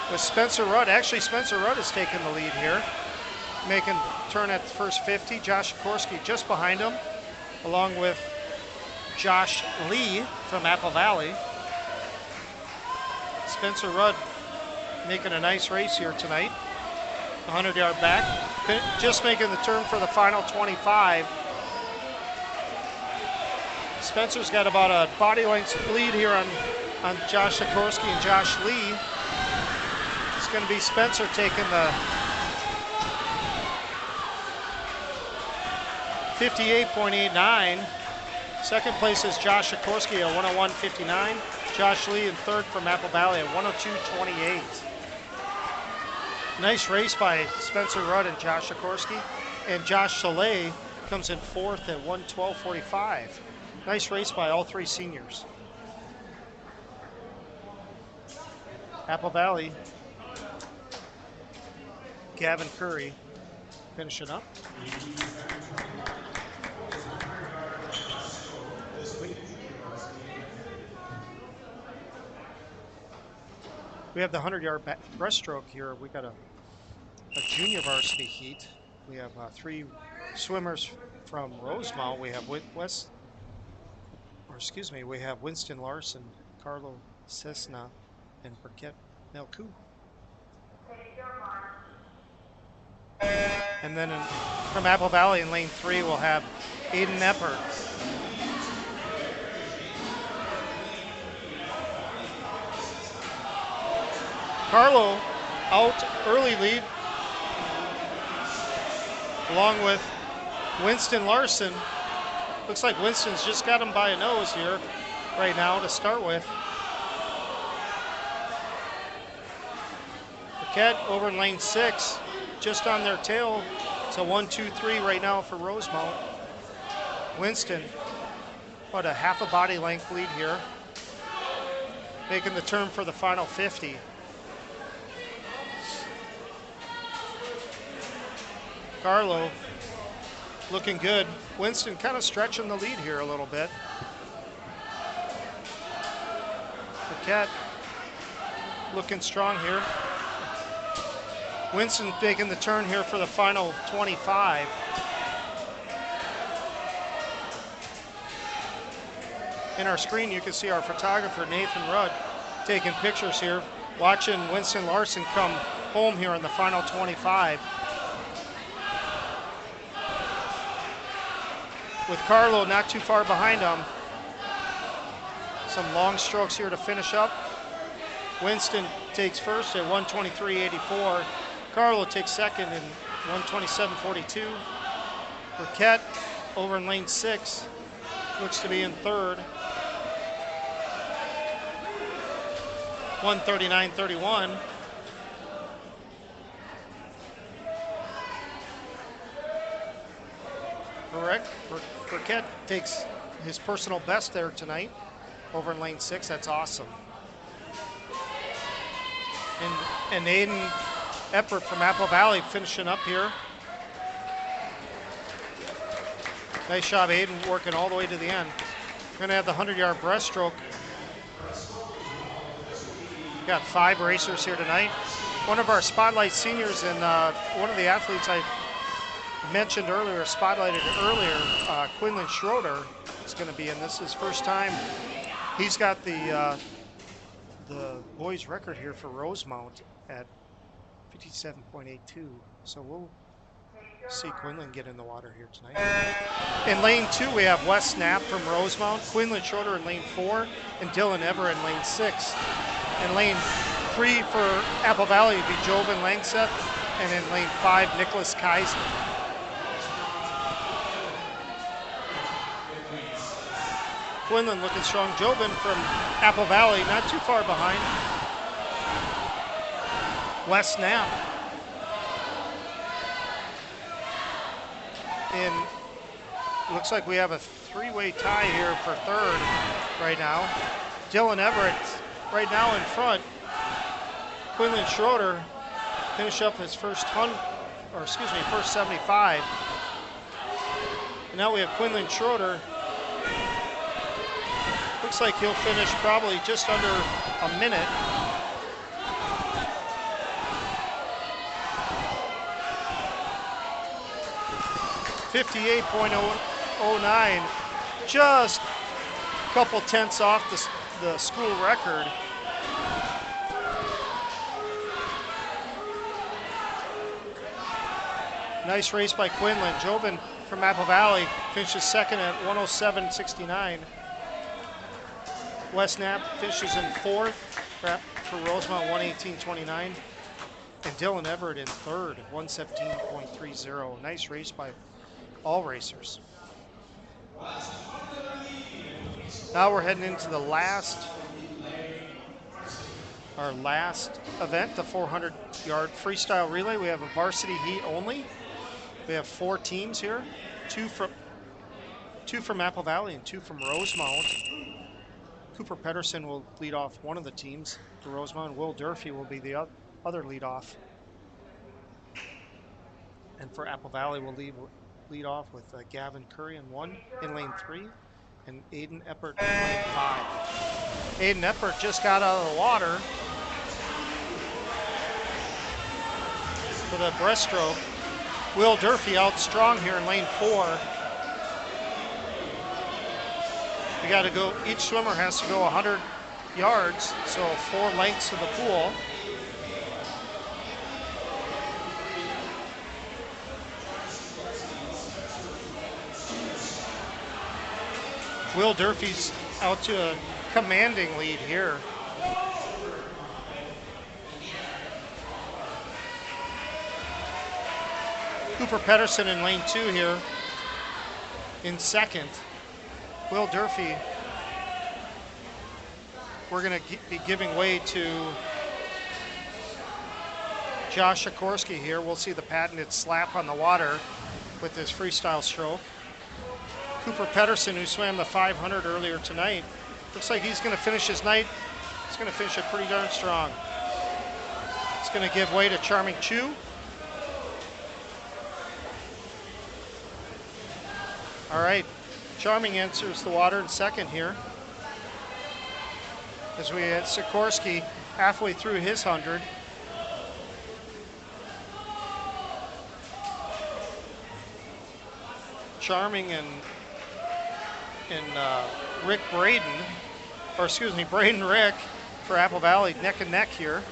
With Spencer Rudd, actually Spencer Rudd has taken the lead here. making turn at the first 50. Josh Sikorsky just behind him, along with Josh Lee from Apple Valley. Spencer Rudd making a nice race here tonight. 100-yard back, just making the turn for the final 25. Spencer's got about a body length lead here on Josh Sikorsky and Josh Lee. It's going to be Spencer taking the 58.89. Second place is Josh Sikorsky at 101.59. Josh Lee in third from Apple Valley at 102.28. Nice race by Spencer Rudd and Josh Sikorsky. And Josh Soleil comes in fourth at 112.45. Nice race by all three seniors. Apple Valley, Gavin Curry finishing up. We have the 100-yard breaststroke here. We got a junior varsity heat. We have three swimmers from Rosemount. We have we have Winston Larson, Carlo Cessna, and Burkett Melku. And then from Apple Valley in lane 3, we'll have Aiden Eppert. Carlo out early lead, along with Winston Larson. Looks like Winston's just got him by a nose here right now to start with. Burkett over in lane 6, just on their tail. So 1, 2, 3 right now for Rosemount. Winston, about a half a body length lead here, making the turn for the final 50. Carlo looking good. Winston kind of stretching the lead here a little bit. Burkett looking strong here. Winston taking the turn here for the final 25. In our screen, you can see our photographer, Nathan Rudd, taking pictures here, watching Winston Larson come home here in the final 25. With Carlo not too far behind him. Some long strokes here to finish up. Winston takes first at 123.84. Carlo takes second in 127.42. Burkett over in lane 6 looks to be in third. 139.31. Burkett takes his personal best there tonight over in lane 6. That's awesome. And Aiden Eppert from Apple Valley finishing up here. Nice job, Aiden, working all the way to the end. We're going to have the 100-yard breaststroke. We've got 5 racers here tonight. One of our Spotlight seniors and one of the athletes I mentioned earlier, spotlighted earlier, Quinlan Schroeder is going to be in this. His first time. He's got the boys record here for Rosemount at 57.82. So we'll see Quinlan get in the water here tonight. In lane 2, we have Wes Snap from Rosemount, Quinlan Schroeder in lane 4, and Dylan Ever in lane 6. In lane 3 for Apple Valley would be Jovan Langseth, and in lane 5, Nicholas Kaiser. Quinlan looking strong. Jovan from Apple Valley, not too far behind. Wes Snap. And looks like we have a 3-way tie here for third right now. Dylan Everett right now in front. Quinlan Schroeder finish up his first 75. And now we have Quinlan Schroeder. Looks like he'll finish probably just under a minute. 58.009, just a couple tenths off the school record. Nice race by Quinlan. Jobin from Apple Valley finishes second at 107.69. West Knapp finishes in fourth for Rosemount, 118.29. And Dylan Everett in third, 117.30. Nice race by all racers. Now we're heading into the our last event, the 400-yard freestyle relay. We have a varsity heat only. We have 4 teams here, two from Apple Valley and 2 from Rosemount. Cooper Pedersen will lead off one of the teams for Rosemount. Will Durfee will be the other lead off. And for Apple Valley, we'll lead off with Gavin Curry in lane 3 and Aiden Eppert in lane 5. Aiden Eppert just got out of the water for the breaststroke. Will Durfee out strong here in lane 4. We got to go, each swimmer has to go 100 yards, so 4 lengths to the pool. Will Durfee's out to a commanding lead here. Cooper Pedersen in lane 2 here in second. Will Durfee, we're going to be giving way to Josh Sikorsky here. We'll see the patented slap on the water with his freestyle stroke. Cooper Pedersen, who swam the 500 earlier tonight, looks like he's going to finish his night. He's going to finish it pretty darn strong. It's going to give way to Charming Chu. All right, Charming enters the water in second here. As we had Sikorsky halfway through his 100. Charming and Rick Braden, or excuse me, Braden Rick for Apple Valley, neck and neck here.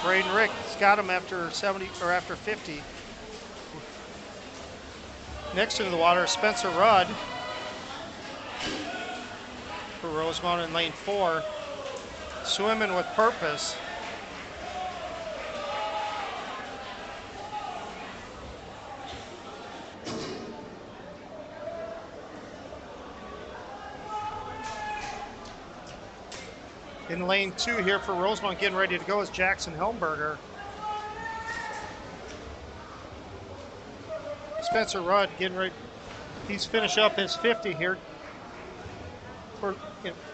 Braden Rick's got him after 70 or after 50. Next into the water, Spencer Rudd for Rosemount in lane 4, swimming with purpose. In lane 2 here for Rosemount, getting ready to go is Jackson Helmberger. Spencer Rudd getting ready. He's finished up his 50 here for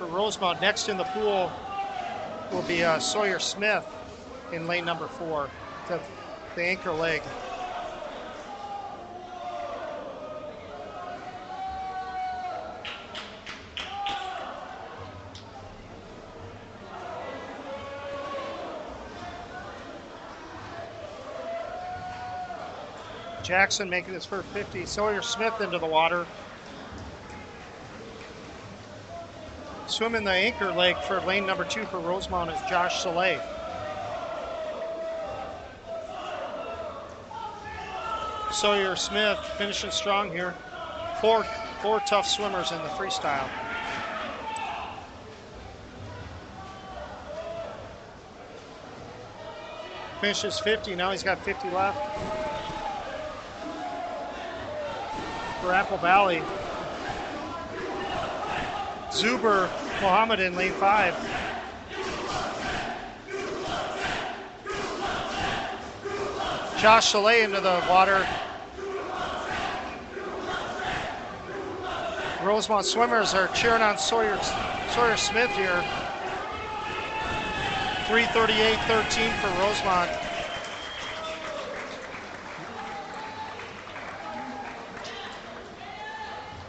Rosemount. Next in the pool will be Sawyer Smith in lane number 4, the anchor leg. Jackson making his first 50. Sawyer Smith into the water. Swimming the anchor leg for lane number 2 for Rosemount is Josh Soleil. Sawyer Smith finishing strong here. Four tough swimmers in the freestyle. Finishes 50, now he's got 50 left. For Apple Valley, Zuber Mohammed in lane 5. Josh Soleil into the water. Rosemount swimmers are cheering on Sawyer Smith here. 3:38.13 for Rosemount.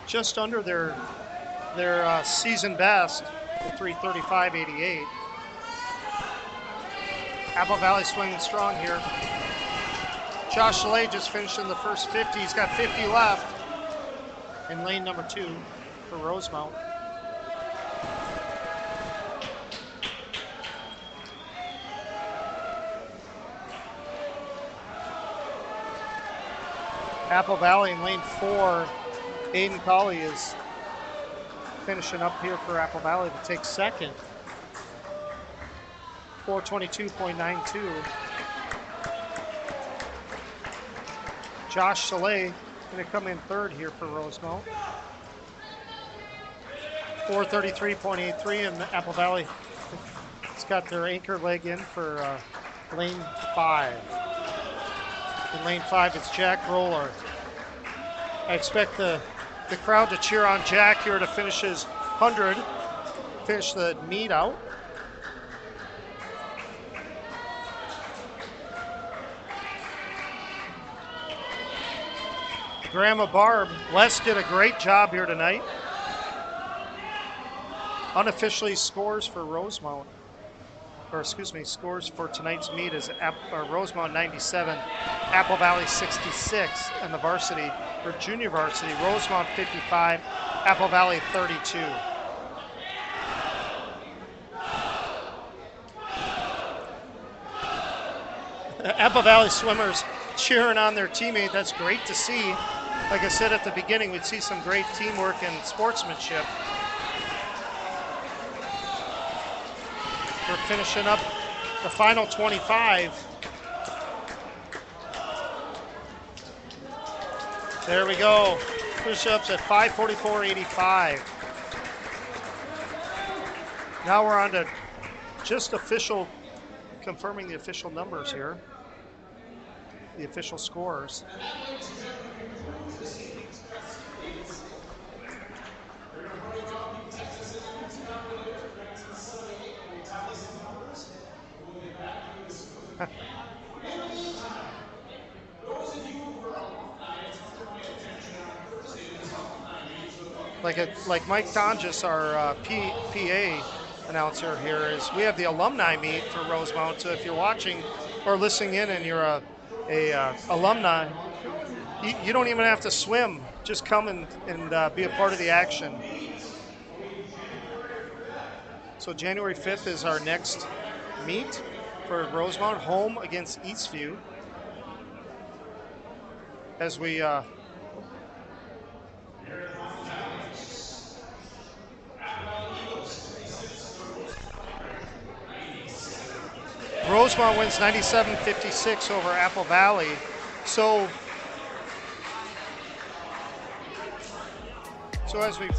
Just under their season best, 3:35.88. Apple Valley swinging strong here. Josh Chalet just finished in the first 50. He's got 50 left in lane number 2 for Rosemount. Apple Valley in lane 4. Aiden Colley is finishing up here for Apple Valley to take second. 4:22.92. Josh Chalet going to come in third here for Rosemount. 4:33.83, and Apple Valley has got their anchor leg in for lane 5. In lane 5, it's Jack Roller. I expect the crowd to cheer on Jack here to finish his 100, finish the meet out. Grandma Barb, Les did a great job here tonight. Unofficially scores for Rosemount, or excuse me, scores for tonight's meet is Rosemount 97, Apple Valley 66, and the varsity, or junior varsity, Rosemount 55, Apple Valley 32. Apple Valley swimmers cheering on their teammate. That's great to see. Like I said at the beginning, we'd see some great teamwork and sportsmanship. We're finishing up the final 25. There we go. Push-ups at 5:44.85. Now we're on to just confirming the official numbers here. The official scores. Like Mike Tonjes, our PA announcer here, is we have the alumni meet for Rosemount. So if you're watching or listening in and you're a alumni, you don't even have to swim. Just come and be a part of the action. So January 5th is our next meet for Rosemount, home against Eastview. As we Rosemount wins 97-56 over Apple Valley. So as we